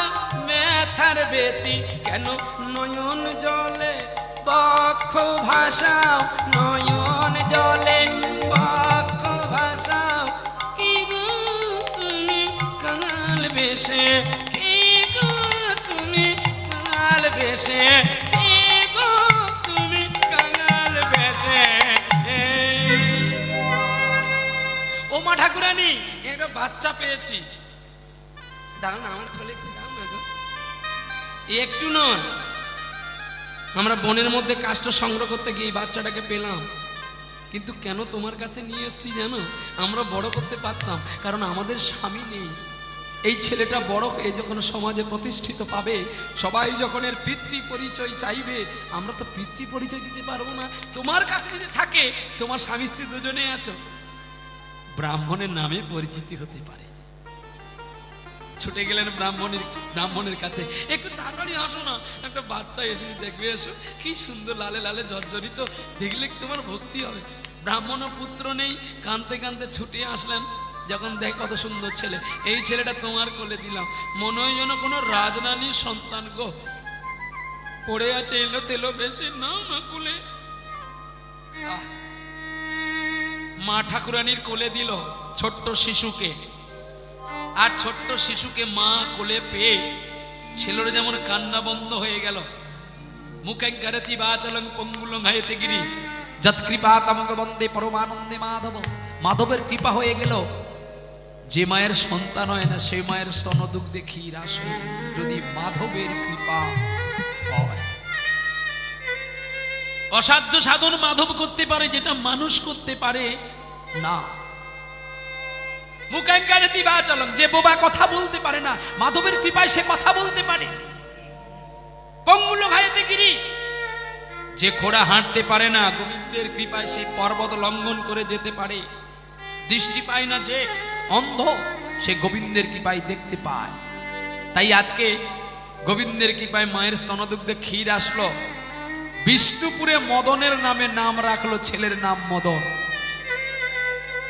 ব্যথার বেতি, কেন নয়ন জলে বক্ষ ভাষাও, নয়ন জলে বক্ষ ভাষাও, কি গো তুমি কাঙাল বেশে, কি গো তুমি কাঙাল বেশে, কি গো তুমি কাঙাল বেশে। ও মা ঠাকুরানী, একটা বাচ্চা পেয়েছি, দাও না আমার কোলে, কি দাও না গো, একটু নয়, আমরা বনের মধ্যে কাষ্ঠ সংগ্রহ করতে গিয়ে এই বাচ্চাটাকে পেলাম। কিন্তু কেন তোমার কাছে নিয়ে এসেছি জানো? আমরা বড় করতে পারতাম, কারণ আমাদের স্বামী নেই। এই ছেলেটা বড় হয়ে যখন সমাজে প্রতিষ্ঠিত পাবে, সবাই যখন এর পিতৃ পরিচয় চাইবে, আমরা তো পিতৃ পরিচয় দিতে পারবো না। তোমার কাছে যদি থাকে, তোমার স্বামী স্ত্রী দুজনে আছো, ব্রাহ্মণের নামে পরিচিতি হতে পারে। ছুটে গেলেন ব্রাহ্মণের কাছে, একটু তাড়াতাড়ি আসো না, একটা বাচ্চা এসে দেখবে, এসো, কি সুন্দর লালে লালে জর্জরিত, দেখলে তোমার ভক্তি হবে। ব্রাহ্মণ পুত্র নেই, কাঁদতে কাঁদতে ছুটে আসলেন। যখন দেখ কত সুন্দর ছেলে, এই ছেলেটা তোমার কোলে দিলাম, মনে হয় যেন কোনো রাজরানীর সন্তান গো, পড়ে আছে এলো তেলো বেশি, নাও না কোলে। মা ঠাকুরানীর কোলে দিল ছোট্ট শিশুকে, আর ছোট্ট শিশুকে মা কোলে পেয়ে ছেলের যেমন কান্না বন্ধ হয়ে গেল। মুখাঙ্কারতি বাচলং পঙ্গুলং হায়তে গিরি যৎকৃপা তমক বন্দে পরমানন্দে মাধব। মাধবের কৃপা হয়ে গেল। যে মায়ের সন্তান হয় না, সেই মায়ের স্তনদুগ্ধে ক্ষীর আসে, যদি মাধবের কৃপা হয়। অসাধ্য সাধন মাধব করতে পারে, যেটা মানুষ করতে পারে না। মুখাঙ্কারতি বাচলং, যে বোবা কথা বলতে পারে না, মাধবের কৃপায় সে কথা বলতে পারে। পঙ্গুলং হায়তে গিরি, যে ঘোড়া হাঁটতে পারে না, গোবিন্দের কৃপায় সে পর্বত লঙ্ঘন করে যেতে পারে। দৃষ্টি পায় না যে অন্ধ, সে গোবিন্দের কৃপায় দেখতে পায়। তাই আজকে গোবিন্দের কৃপায় মায়ের স্তনদুগ্ধে ক্ষীর আসলো। বিষ্ণুপুরে মদনের নামে নাম রাখলো, ছেলের নাম মদন।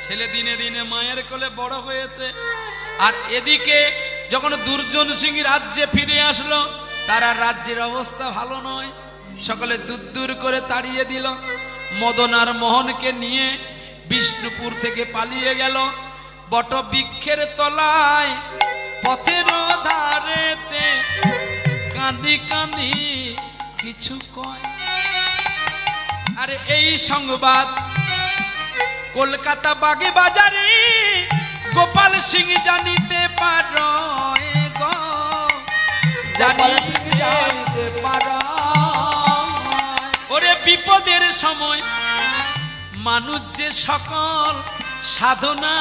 ছেলে দিনে দিনে মায়ের কোলে বড় হয়েছে। আর এদিকে যখন দুর্জন সিং রাজ্যে ফিরে আসলো, তারা রাজ্যের অবস্থা ভালো নয়, সকলে দূর দূর করে তাড়িয়ে দিল। মদন আর মোহনকে নিয়ে বিষ্ণুপুর থেকে পালিয়ে গেল বট বৃক্ষের তলায়, পথের ধারেতে কাঁদি কাঁদি কিছু কয়। আরে এই সংবাদ কলকাতা বাগে বাজারে গোপাল সিং জানিতে পারো গো, জানিতে পারো। ওরে বিপদের সময় মানুষ যে সকল সাধনা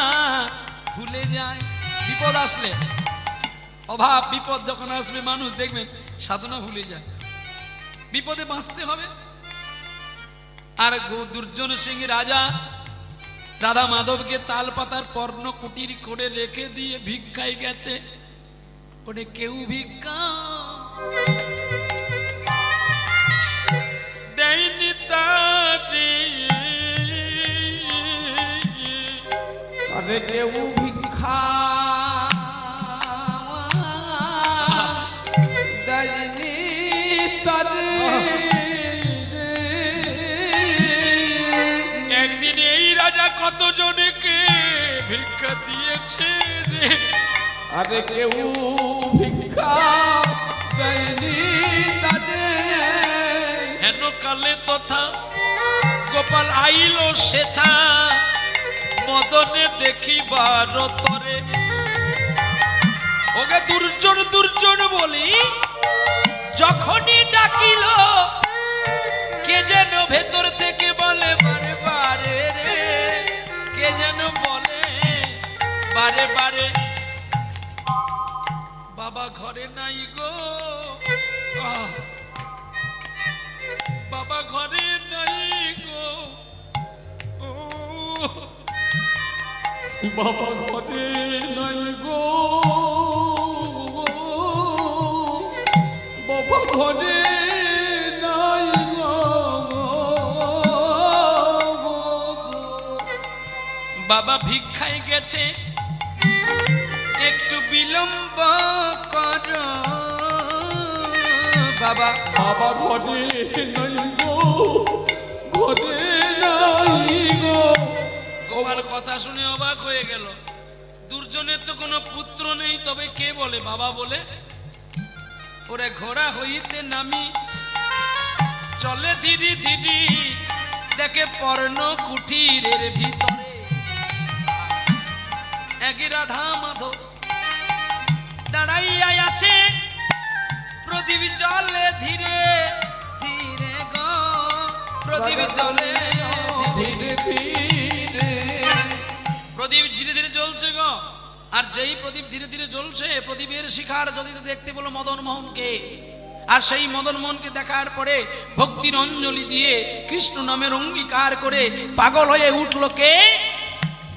ভুলে যায়। বিপদ আসলে, অভাব বিপদ যখন আসবে, মানুষ দেখবেন সাধনা ভুলে যায়। বিপদে বাঁচতে হবে। আর দুর্জন সিং রাজা রাধা মাধবকে তাল পাতার পর্ণ কুটির করে রেখে দিয়ে ভিক্ষায় গেছে। ওরে কেউ ভিক্ষা দেয়নি তারে, আরে কেউ ভিক্ষা দেয়নি তারে। একদিন এই রাজা কতজনকে ভিক্ষা দিয়েছে রে। আরে কেউ ভিক্ষা দেয়নি তারে। হেন কালে তথা গোপাল আইল সেথা, মদনে দেখিবার তরে। ওকে দুর্জন দুর্জন বলি যখনই ডাকিল, কে যেন ভেতর থেকে বলে বারে বারে রে, কে যেন বলে বারে বারে, বাবা ঘরে নাই গো, বাবা ঘরে নাই গো, ও বাবা ঘরে নাই গো, বাবা ঘরে নাই গো। বাবা ভিক্ষায় গেছে, একটু বিলম্ব কর বাবা। বাবা ঘরে নাই গো, ঘরে নাই গো। গোপাল কথা শুনে অবাক হয়ে গেল। দুর্জনের তো কোনো পুত্র নেই, তবে কে বলে বাবা বলে? ওরে ঘোড়া হইতে নামি চলে ধীরে ধীরে, দেখে পর্ণ কুটিরের ভিতরে এক রাধা মাধব দাঁড়াইয়া আছে, প্রদীপ জ্বলে ধীরে ধীরে গো, প্রদীপ জ্বলে ধীরে ধীরে। প্রদীপ ধীরে ধীরে জ্বলছে গো। আর যেই প্রদীপ ধীরে ধীরে জ্বলছে, প্রদীপের শিখার যদি দেখতে বলো মদন মোহনকে, আর সেই মদন মোহনকে দেখার পরে ভক্তির অঞ্জলি দিয়ে কৃষ্ণ নামের অঙ্গীকার করে পাগল হয়ে উঠলো কে?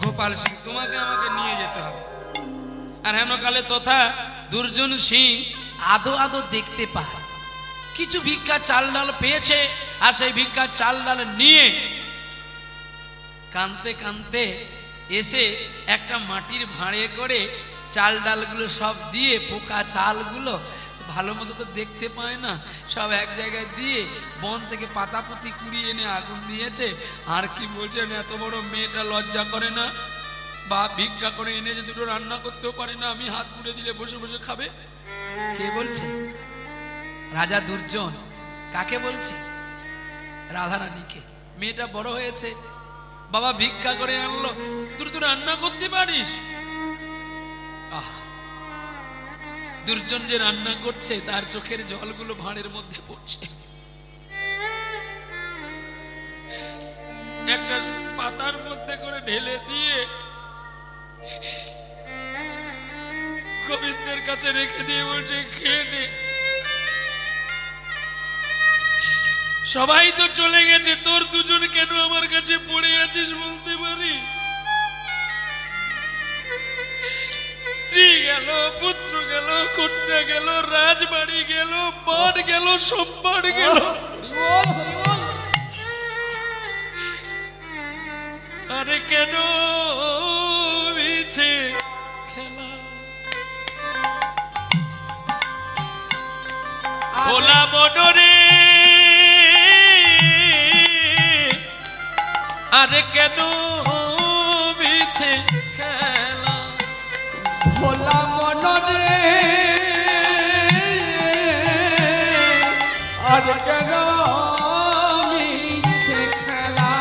গোপাল সিং। তোমাকে আমাকে নিয়ে যেতে হবে। আর হেনকালে তথা দুর্জন সিং আদো আদো দেখতে পায়, কিছু ভিক্ষা চাল ডাল পেয়েছে, আর সেই ভিক্ষা চাল ডাল নিয়ে কানতে কানতে এসে একটা মাটির ভাঁড়ে করে চাল ডালগুলো সব দিয়ে, পোকা চালগুলো ভালো মতো তো দেখতে পায় না, সব এক জায়গায় দিয়ে বন থেকে পাতাপুতি কুড়িয়ে এনে আগুন দিয়েছে। আর কি বলছেন, এত বড় মেয়েটা লজ্জা করে না? বা ভিক্ষা করে এনে যে দুটো রান্না করতেও পারে না, আমি হাত পুড়ে দিলে বসে বসে খাবে? কে বলছে? রাজা দুর্জন। কাকে বলছে? রাধারানীকে। মেয়েটা বড় হয়েছে, বাবা ভিক্ষা করে আনলো, তুই তো রান্না করতে পারিস? আহ, দুর্জন যে রান্না করছে তার চোখের জলগুলো ভাঁড়ের মধ্যে পড়ছে। একটা পাতার মধ্যে করে ঢেলে দিয়ে গোবিন্দের কাছে রেখে দিয়ে বলছে, খেয়ে নে। সবাই তো চলে গেছে, তোর দুজন কেন আমার কাছে পড়ে আছিস বলতে পারি? স্ত্রী গেল, পুত্র গেল, কন্যা গেল, রাজবাড়ি গেল, বাড় গেল, সব বাড় গেল। আরে কেন মিছে খেলা? ভোলা মনরে, আরে কেন মিছে খেলা? ভোলা মনরে, আর কেন মিছে খেলা?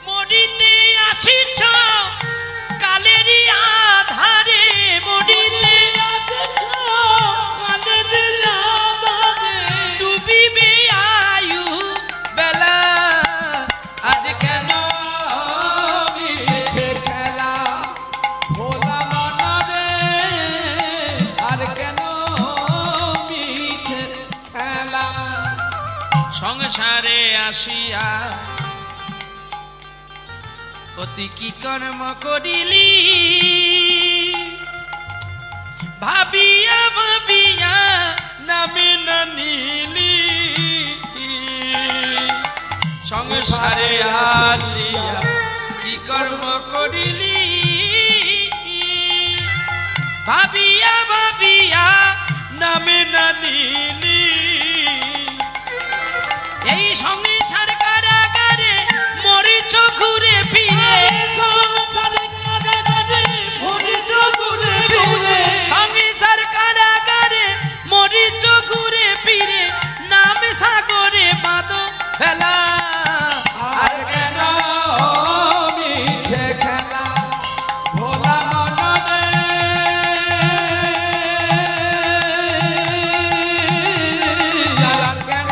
মরিতে আসিছ কালেরই আধারে, মরিতে কালেরই আধারে, ডুবিবে আয়ু বেলা। আজ কেন মিছে খেলা? ভোলা মনরে, আর কেন মিছে খেলা? সংসারে আসিয়া অতি কি কর্ম করিলি? ভাবিয়া ভাবিয়া নামে না নিলি। সংসারে আসিয়া কি কর্ম করিলি? ভাবিয়া ভাবিয়া নামে না নিলি। এই সংসার কারাগারে মরিচ ঘুরে ফিরে, সংসার কারাগারে মরিচ ঘুরে ফিরে, নামে সাগরে বাঁধো ফেলা। আর কেন মিছে খেলা? ভোলা মনরে, আর কেন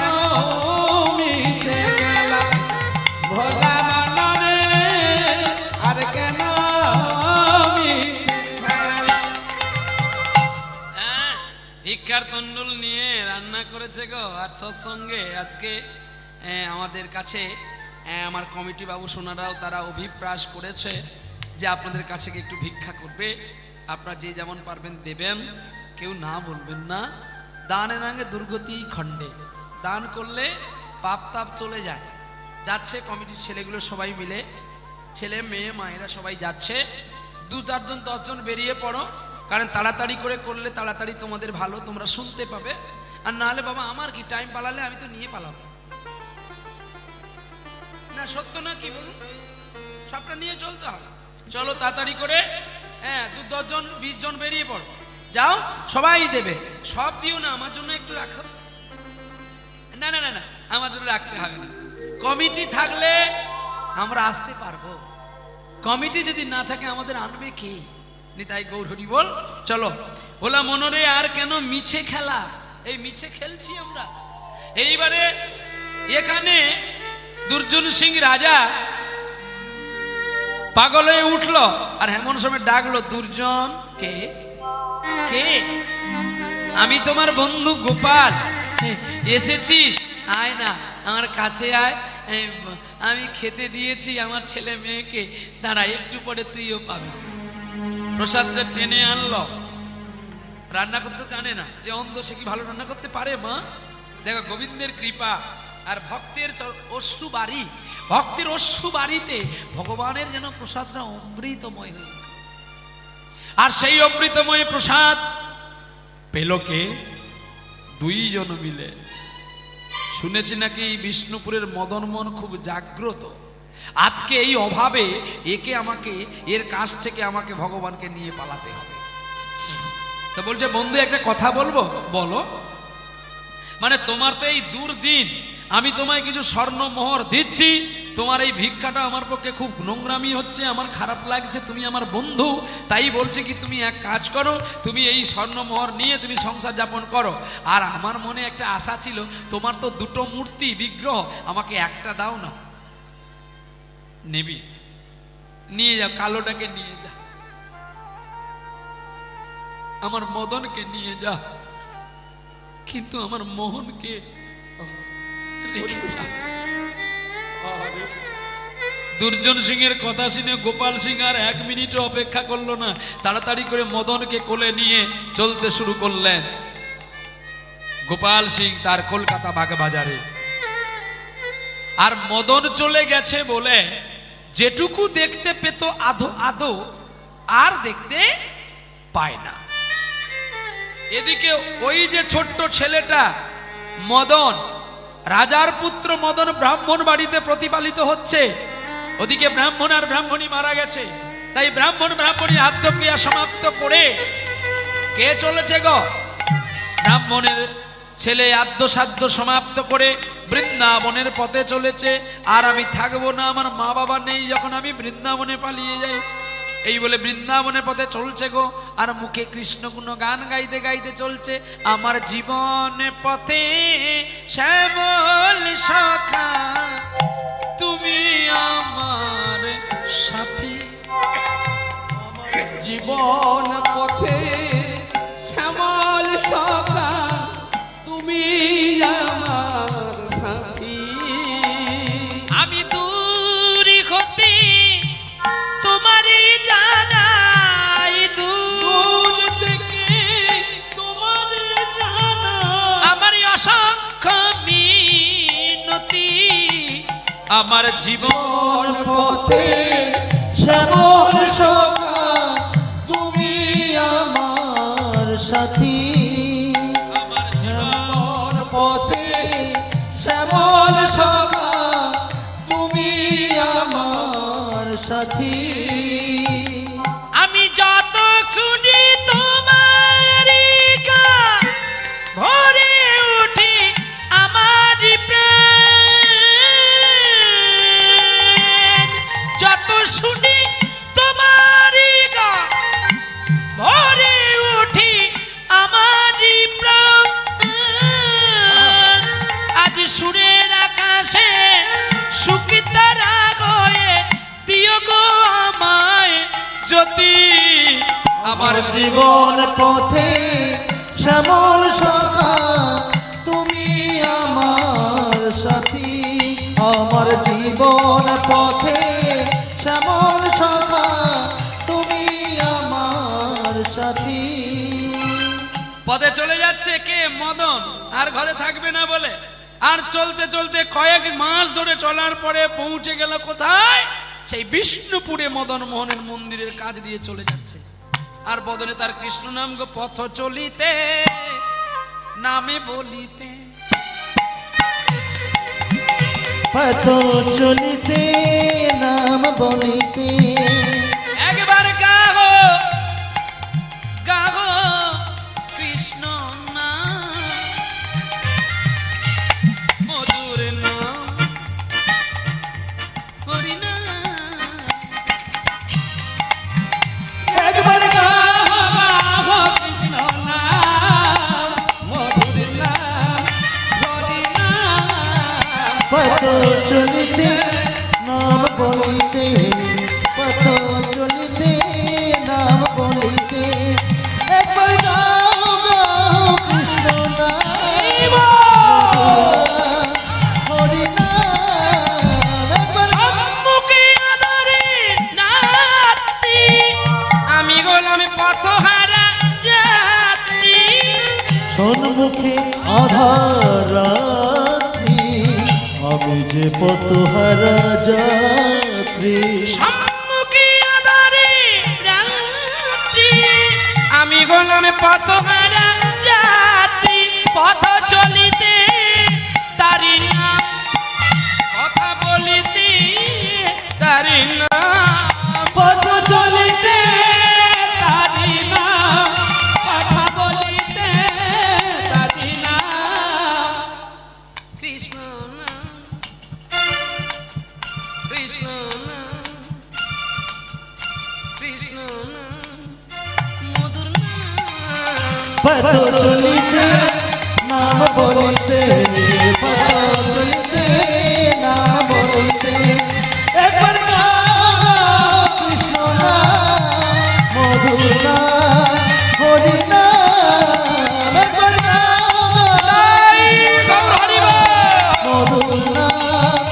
মিছে খেলা? ভোলা মনরে, আর কেন মিছে খেলা? হ্যাঁ, ভিক্ষার তন্ডুল নিয়ে রান্না করেছে গো। আর সৎসঙ্গে আজকে আমাদের কাছে আমার কমিটি বাবু সোনারাও তারা অভিপ্রাস করেছে যে আপনাদের কাছে একটু ভিক্ষা করবে। আপনারা যে যেমন পারবেন দেবেন, কেউ না বলবেন না। দানে নাঙ্গে দুর্গতি খণ্ডে, দান করলে পাপ তাপ চলে যায়। যাচ্ছে কমিটির ছেলেগুলো সবাই মিলে, ছেলে মেয়ে মায়েরা সবাই যাচ্ছে। 2-4 জন 10 জন বেরিয়ে পড়ো, কারণ তাড়াতাড়ি করে করলে তাড়াতাড়ি তোমাদের ভালো, তোমরা শুনতে পাবে। আর না হলে বাবা আমার কি, টাইম পালালে আমি তো নিয়ে পালাবো না। সত্য না কি বলুন? সবটা নিয়ে চলতে হবে। চলো তাড়াতাড়ি করে, হ্যাঁ 2-10 জন 20 জন বেরিয়ে পড়ো, যাও, সবাই দেবে। সব দিও না, আমার জন্য একটু রাখো। না না না না, আমার জন্য রাখতে হবে না। কমিটি থাকলে আমরা আসতে পারবো, কমিটি যদি না থাকে আমাদের আনবে কে? নিতাই গৌর হরি বল। চলো ভোলা মনরে, আর কেন মিছে খেলা? এই মিছে খেলছি আমরা। এইবারে এখানে দুর্জন সিং রাজা পাগল হয়ে উঠলো, আর এমন সময় ডাকলো, দুর্জন কে কে? আমি তোমার বন্ধু গোপাল, এসেছিস? আয় না আমার কাছে আয়, আমি খেতে দিয়েছি আমার ছেলে মেয়েকে, দাঁড়া একটু পরে তুইও পাবি। প্রসাদটা টেনে আনলো। রান্না করতে জানে না, যে অন্ধ সে কি ভালো রান্না করতে পারে? মা দেখো, গোবিন্দের কৃপা আর ভক্তের অশ্রু বাড়ি, ভক্তের অশ্রু বাড়িতে ভগবানের যেন প্রসাদটা অমৃতময় হয়ে, আর সেই অমৃতময় প্রসাদ পেল কে? দুইজন মিলে। শুনেছি নাকি বিষ্ণুপুরের মদনমোহন খুব জাগ্রত, আজকে এই অভাবে একে আমাকে, এর কাছ থেকে আমাকে ভগবানকে নিয়ে পালাতে হবে। তো বলছে, বন্ধু একটা কথা বলবো? বলো। মানে তোমার তো এই দুর্দিন, আমি তোমায় কিছু স্বর্ণ মোহর দিচ্ছি, তোমার এই ভিক্ষাটা আমার পক্ষে খুব নোংরামি হচ্ছে, আমার খারাপ লাগছে, তুমি আমার বন্ধু, তাই বলছি কি তুমি এক কাজ করো, তুমি এই স্বর্ণ মোহর নিয়ে তুমি সংসার যাপন করো। আর আমার মনে একটা আশা ছিল, তোমার তো দুটো মূর্তি বিগ্রহ, আমাকে একটা দাও না। নেবি? নিয়ে যাও, কালোটাকে নিয়ে যা, আমার মদনকে নিয়ে যা, কিন্তু আমার মোহনকে রেখে যা। দুর্জন সিং এর কথা শুনে গোপাল সিং আর 1 মিনিটও অপেক্ষা করলো না, তাড়াতাড়ি করে মদনকে কোলে নিয়ে চলতে শুরু করলেন। গোপাল সিং তার কলকাতা বাগবাজারে, আর মদন চলে গেছে বলে যেটুকু দেখতে পেত আধো আধো আর দেখতে পায় না। এদিকে ওই যে ছোট্ট ছেলেটা মদন, রাজার পুত্র মদন ব্রাহ্মণ বাড়িতে প্রতিপালিত হচ্ছে, ওদিকে ব্রাহ্মণ আর ব্রাহ্মণী মারা গেছে, তাই ব্রাহ্মণ ব্রাহ্মণী আত্মক্রিয়া সমাপ্ত করে কে চলেছে গো? ব্রাহ্মণের ছেলে আদ্যসাধ্য সমাপ্ত করে বৃন্দাবনের পথে চলেছে। আর আমি থাকবো না, আমার মা বাবা নেই যখন, আমি বৃন্দাবনে পালিয়ে যাই, এই বলে বৃন্দাবনের পথে চলছে গো। আর মুখে কৃষ্ণ গুণ গান গাইতে গাইতে চলছে, আমার জীবন পথে শ্যামল সখা তুমি আমার সাথী, জীবন পথে শ্যামল সখা তুমি আমার সাথী। আমি দূরি হতে তোমারই জানাই, দূর থেকে তোমার জানা, আমার অসংখ্য মিনতি, আমার জীবন পথে শ্যামল সখা তুমি আমার সাথী, আমার শ্যামল পথে শ্যামল সখা তুমি আমার সাথী। আমি যত শুনি তোমারই গান, ভরে উঠি আমার প্রাণ, যত শুনি তোমারই গান, ভরে উঠি আমার প্রাণ। আজ সুরের আকাশে সুখী তারা হয়ে দিও গো আমায় জ্যোতি, আমার জীবন পথে শ্যামল সখা তুমি আমার সাথী, আমার জীবন পথে শ্যামল সখা তুমি আমার সাথী। পথে চলে যাচ্ছে কে? মদন, আর ঘরে থাকবে না বলে। আর চলতে চলতে কয়েক মাস ধরে চলার পরে পৌঁছে গেল কোথায়? সেই বিষ্ণুপুরে মদন মোহনের মন্দিরের কাজ দিয়ে চলে যাচ্ছে। আর বদনে তার কৃষ্ণ নাম গো, পথ চলিতে নামে বলিতে, পথ চলিতে নাম বলিতে, একবার গাহো গাহো কৃষ্ণ নাম, মধুর নাম হরি নাম। একবার গাহো কৃষ্ণ নাম, মধুর নাম, হরি নাম। পথ চলিতে সম্মুখে আধার রাত্রি, আমি যে পথহারা যাত্রী। সম্মুখে আঁধারে রাত্রি, আমি হলাম পথহারা যাত্রী। পথ চলিতে তারি নাম, কথা বলিতে তারি নাম। পথ চলিতে তারি নাম, কথা বলিতে তারি নাম। কৃষ্ণ নাম, কৃষ্ণ নাম, কৃষ্ণ নাম, মধুর নাম। পথ চলিতে নাম বলিতে, পথ চলিতে নাম বলিতে, একবার গাও কৃষ্ণ নাম, মধুর নাম, হরি নাম। একবার তাই গৌর হরি বল। মধুর নাম,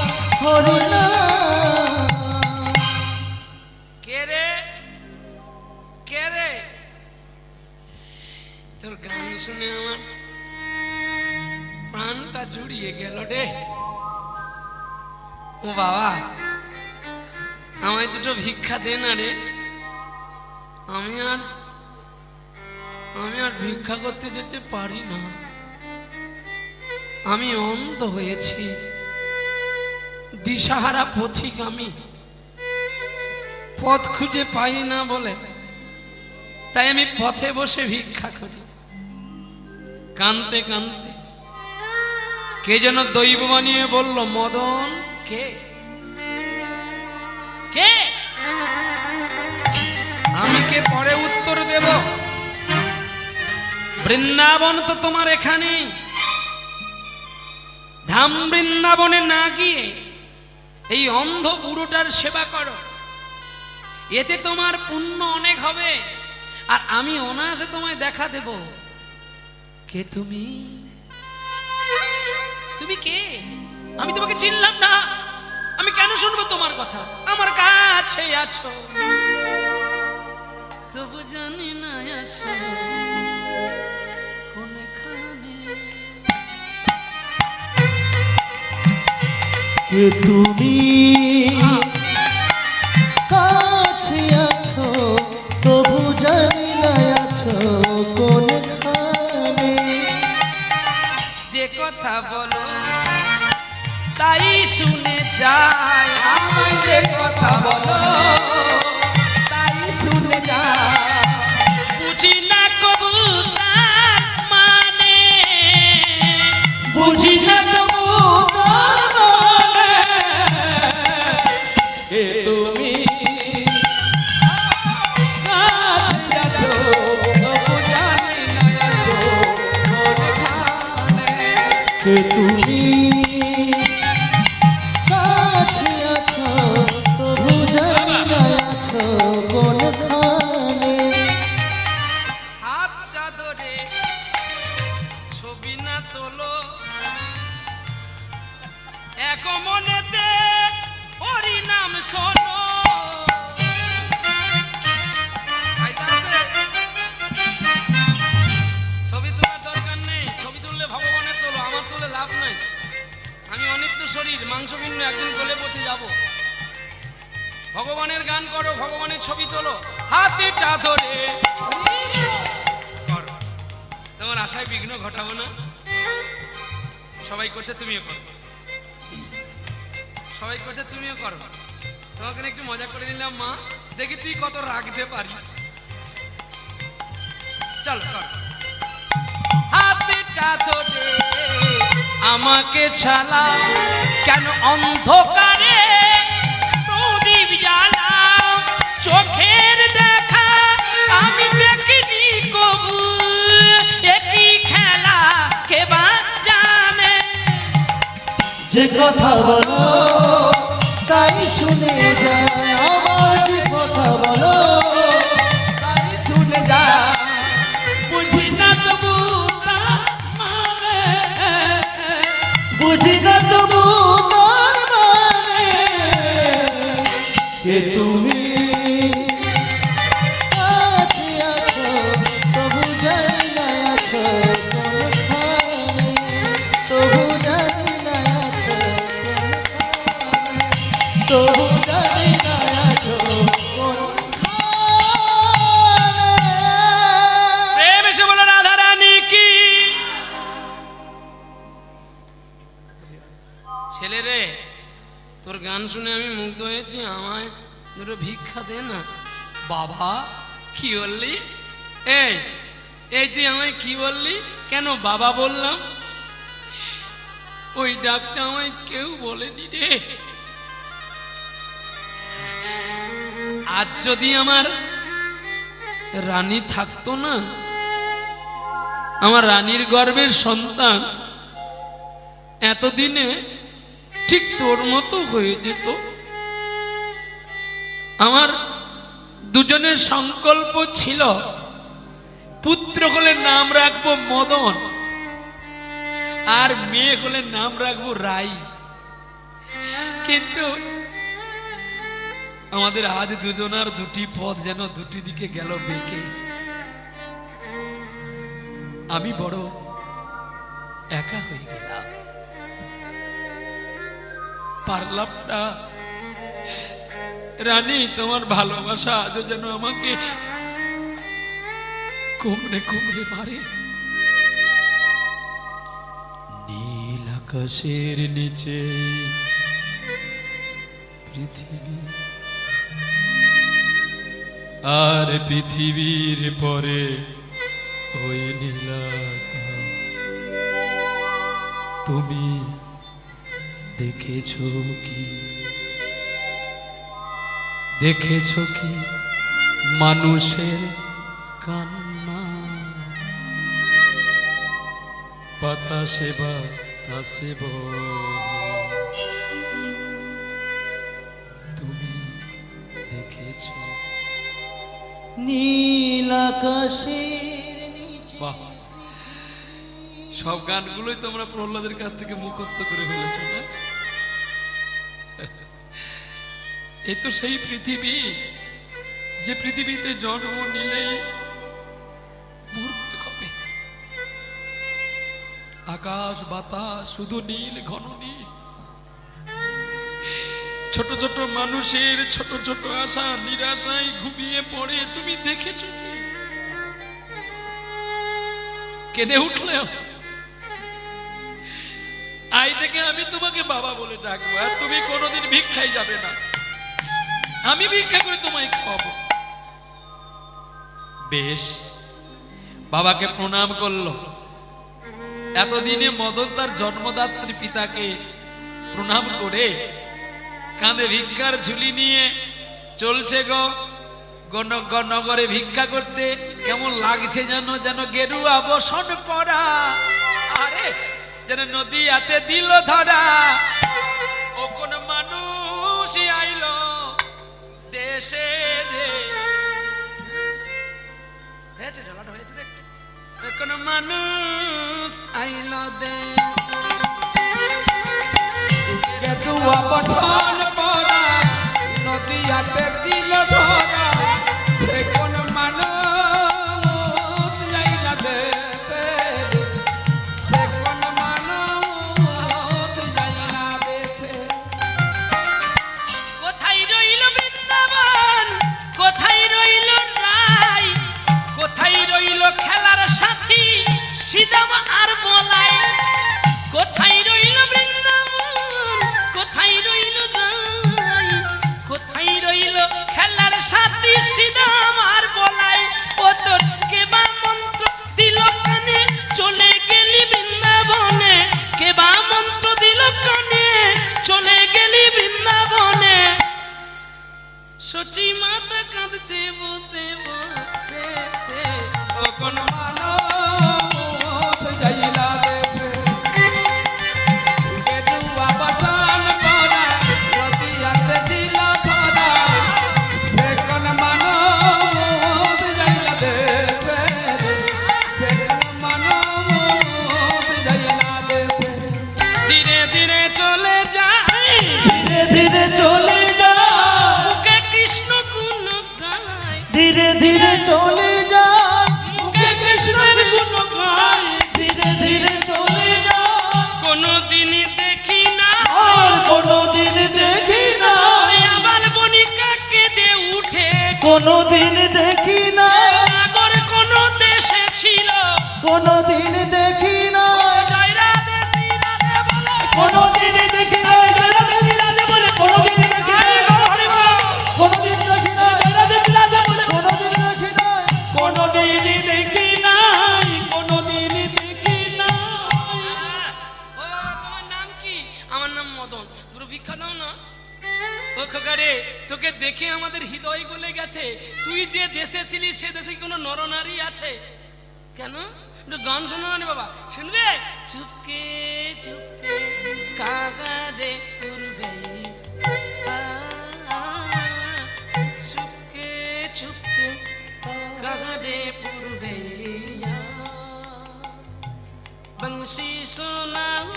হরি নাম। কে রে, কে রে? তোর গান শুনে আমার প্রাণটা জুড়িয়ে গেল রে। ও বাবা, আমায় দুটো ভিক্ষা দে না রে। আমি আর ভিক্ষা করতে যেতে পারি না। আমি অন্ধ হয়েছি, দিশাহারা পথিক আমি, পথ খুঁজে পাই না বলে তাই আমি পথে বসে ভিক্ষা করি। কানতে কানতে কে যেন দৈব বানিয়ে বলল, মদন কে কে? আমি কে পরে উত্তর দেব। বৃন্দাবন তো তোমার এখানে, ধাম বৃন্দাবনে না গিয়ে এই অন্ধ বুড়োটার সেবা করো, এতে তোমার পুণ্য অনেক হবে, আর আমি অনায়াসে তোমায় দেখা দেব। কে তুমি? তুমি কে? আমি তোমাকে চিনলাম না। আমি কেন শুনবো তোমার কথা? আমার কাছে আছো তবু জানি না আছো কোনখানে। কে তুমি? কাছে আছো তবু জানি না আছো কোনখানে। যে কথা বলো তাই শুনে যায়, আমায় যে কথা বলো তাই শুনে যা। বুঝি না কবু তার মানে, বুঝি না তবু তার মানে। কে তুমি? কাছে আছো, তবু জানি না আছো কোনখানে। কে তুমি? কাছে আছো তবু জানি না আছো কোনখানে। হাতটা ধরে ছবি না তোলো, এক মনেতে হরি নাম শোনো। ছবি তোলার দরকার নেই, ছবি তুললে ভগবানের তোলো, আমার তুলে লাভ নাই। আমি অনিত্য শরীর, মাংস ভিন্ন, একদিন গলে পচে যাব। ভগবানের গান করো, ভগবানের ছবি তোলো, হাতটা ধরে করো। তোমার আশায় বিঘ্ন ঘটাবো না। সবাই করছে, তুমিও করো। সবাই করছে, তুমিও করো। তোমাকে একটু মজা করে নিলাম মা, দেখি তুই কত রাখতে পারিস। চল কর। হাতটা ধরে আমাকে ছাড়া কেন অন্ধকারে প্রদীপ জ্বালাও। চোখের দেখা আমি দেখিনি কবু, একই খেলা কে বা জানে। যে কথা বলো তাই শুনে যায়, আমার যে কথা বলো তাই শুনে যা। বুঝি না তবু তার মানে। বুঝি না তবু তার মানে। কে তুমি? কাছে আছো তবু জানি না আছো কোনখানে। তবু জানি না আছো কোন প্রেম এসে বলো রাধা রানী কি। ছেলে রে, তোর গান শুনে আমি মুগ্ধ হয়েছি, আমায় দুটো ভিক্ষা দে না। বাবা কি বললি? এই এই তুই আমায় কি বললি? কেন বাবা বললাম? ওই ডাকটা আমায় কেউ বলেনি রে। আজ যদি আমার রানী থাকতো না, আমার রানীর গর্ভের সন্তান এতদিনে ঠিক তোর মতো হয়ে যেত। আমার দুজনের সংকল্প ছিল, পুত্র হলে নাম রাখবো মদন, আর মেয়ে হলে নাম রাখবো রাই। কিন্তু আমাদের আজ দুজনার দুটি পথ যেন দুটি দিকে গেল বেঁকে। আমি বড় একা হয়ে গেলাম, পারলাম না। রানী, তোমার ভালোবাসা আজ যেন আমাকে কুমড়ে কুমড়ে মারে। নীল আকাশের নিচে পৃথিবী, আর পৃথিবীর পরে ওই নীল আকাশ। তুমি দেখেছো কি, দেখেছো কি মানুষের কান্না? বাতাসে বাতাসে বহে, তুমি দেখেছো? নীল আকাশের নিচে। বাহ, সব গানগুলোই তোমরা প্রহ্লাদের কাছ থেকে মুখস্থ করে ফেলেছো না? এই তো সেই পৃথিবী, যে পৃথিবীতে জন্ম নিলেই মরতে হবে। আকাশ বাতাস শুধু নীল, ঘন নীল। ছোট ছোট মানুষের ছোট ছোট আশা নিরাশায় ঘুমিয়ে পড়ে। তুমি দেখেছো কি? কেঁদে উঠলে। আজ থেকে আমি তোমাকে বাবা বলে ডাকবো, আর তুমি কোনোদিন ভিক্ষায় যাবে না। আমি ভিক্ষা করে তোমায় খাওয়াবো। বেশ, বাবাকে প্রণাম করলো। এতদিনে মদন তার জন্মদাত্রী পিতাকে প্রণাম করে কাঁধে ভিক্ষার ঝুলি নিয়ে চলছে নগরে ভিক্ষা করতে। কেমন লাগছে যেন, যেন গেরুয়া বসন পরা, আরে যেন নদী হাতে দিল ধরা। ও কোন মানুষ আইলো দেশে রে, কোন মানুষ আইলো দেশে। গেরুয়া বসন পরা, নদিয়াতে দিল ধরা। সে কোন মানুষ যাইলা দেশে, সে কোন মানুষ যাইলা দেশে। কোথায় রইল বৃন্দাবন, কোথায় রইল রাই, কোথায় রইল খেলার সাথী শ্রীদাম আর বলাই। কোথায় রইল বৃন্দাবন, কোথায় রইল রাই, কোথায় রইল খেলার সাথী শ্রীদাম আর বলাই। ও তোর কেবা মন্ত্র দিল কানে, চলে গেলি বৃন্দাবনে। কেবা মন্ত্র দিল কানে, চলে গেলি বৃন্দাবনে। সচি মাতা কাঁদছে বসে বসে, ও কোন মানুষ যাইলা দেশে। গেরুয়া বসন পরা, নদিয়াতে দিল ধরা। সে কোন মানুষ যাইলা দেশে, সে কোন মানুষ যাইলা দেশে। ধীরে ধীরে চলে যায়, ধীরে ধীরে চলে যা, মুখে কৃষ্ণ গুণ গায়। ধীরে ধীরে চলে যা, মুখে কৃষ্ণের গুণ গায়। ধীরে ধীরে কোনোদিন দেখি না জয়রা দেশি রাধে বলে কোনোদিন দেখি না জয়রা দেশি রাধে বলে কোনোদিন দেখি না কোনোদিন দেখি না জয়রা দেশি রাধে বলে কোনোদিন দেখি না কোনোদিন দেখি নাই, কোনোদিন দেখি নাই। ও বাবা, তোমার নাম কি? আমার নাম মদন। গুরু ভিক্ষা দাও না। ও খোকা রে, তোকে দেখে আমাদের হৃদয় গলে গেছে। তুই যে দেশে ছিলিস সে দেশে কি কোনো নরনারী আছে? কেন? একটু গান শোনো না বাবা, শুনবে? চুপকে চুপকে কাগারে পূর্বে চুপকে চুপকে কাগারে পূর্বে बंसी सुनाओ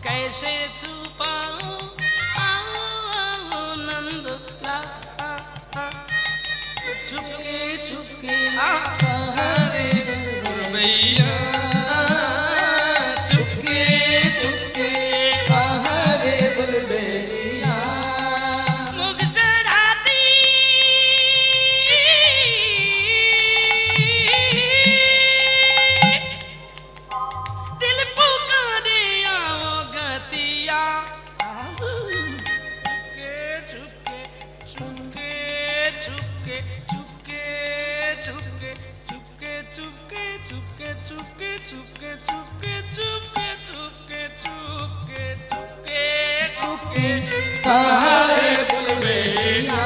कैसे छुपाओ आओ नंद ला छुपके छुपके বাহারে भैया चुपके चुपके বাহারে বুলবেলিয়া मुख चढ़ाती दिल पुकारे आओ गतिया चुपके चुपके चुपके चुपके चुपके चुपके चुपके चुपके चुपके चुपके चुपके चुपके चुपके चुपके चुपके चुपके বাহারে বুলবেলিয়া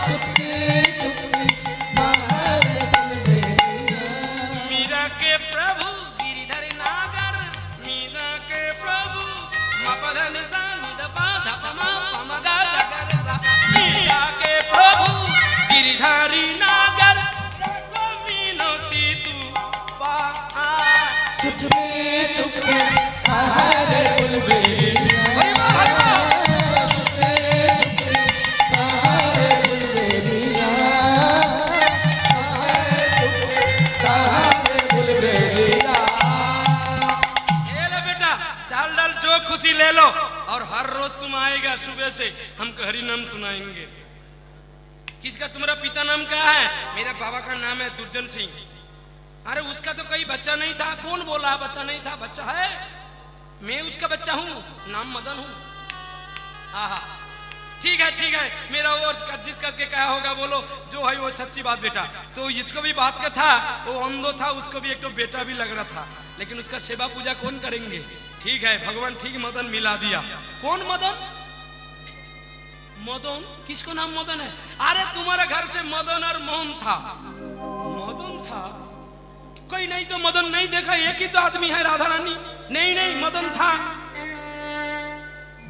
চুপকে চুপকে বাহারে বুলবেলিয়া मीरा के प्रभु गिरिधर नागर मीरा के प्रभु मपद निसा निदपा धपमा पमगा जगर सा मीरा के प्रभु गिरिधारी नागर रखो मिनती तू पा चुपके चुपके बाहारे बुलबेलिया चुपके चुपके बाहारे बुलबेलिया बाहारे बुलबेलिया ये लो बेटा चाल डाल जो खुशी ले लो और हर रोज तुम आएगा सुबह से हमको हरि नाम सुनाएंगे। किसका तुम्हारा पिता नाम क्या है? मेरे बाबा का नाम है दुर्जन सिंह। अरे उसका तो कोई बच्चा नहीं था। कौन बोला बच्चा नहीं था? बच्चा है, मैं उसका बच्चा हूँ, नाम मदन हूँ। आहा ठीक है मेरा और जिद करके क्या होगा बोलो, जो है वो सच्ची बात बेटा। तो इसको भी बात का था, वो अंधो था, उसको भी एक तो बेटा भी लग रहा था, लेकिन उसका सेवा पूजा कौन करेंगे? ठीक है भगवान ठीक मदन मिला दिया। कौन मदन? मदन किसको नाम मदन है? अरे तुम्हारे घर से मदन और मोहन था। मदन था? कोई नहीं तो मदन नहीं देखा, एक ही तो आदमी है राधा रानी। नहीं मदन था।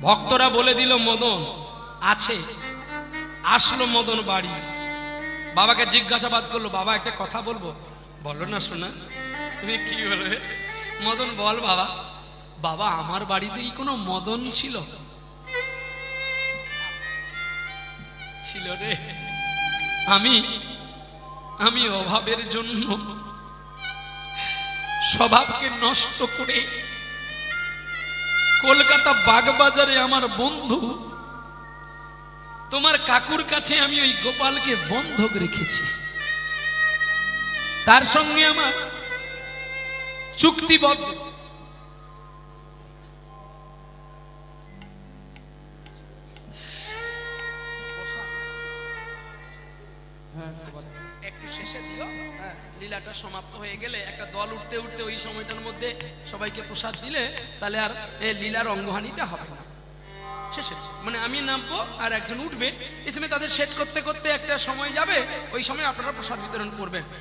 ভক্তরা বলে দিল মদন আছে। আসলো মদন বাড়ি, বাবাকে জিজ্ঞাসাবাদ করলো, বাবা একটা কথা বলবো? বলো না শোনা। তুমি কি বলবে? মদন বল বাবা। বাবা আমার বাড়িতে কি কোনো মদন ছিল? ছিল রে। আমি অভাবের জন্য স্বভাবকে নষ্ট করে কলকাতা বাগবাজারে আমার বন্ধু তোমার কাকুর কাছে আমি ওই গোপালকে বন্ধক রেখেছি। তার সঙ্গে আমার চুক্তিবদ্ধ। একটু শেষে দিও। লীলাটা সমাপ্ত হয়ে গেলে একটা দল উঠতে উঠতে ওই সময়টার মধ্যে সবাইকে প্রসাদ দিলে তাহলে আর লীলার অঙ্গহানিটা হবে না। শেষে মানে আমি নামবো আর একজন উঠবে, এই সময় তাদের সেট করতে করতে একটা সময় যাবে, ওই সময় আপনারা প্রসাদ বিতরণ করবেন।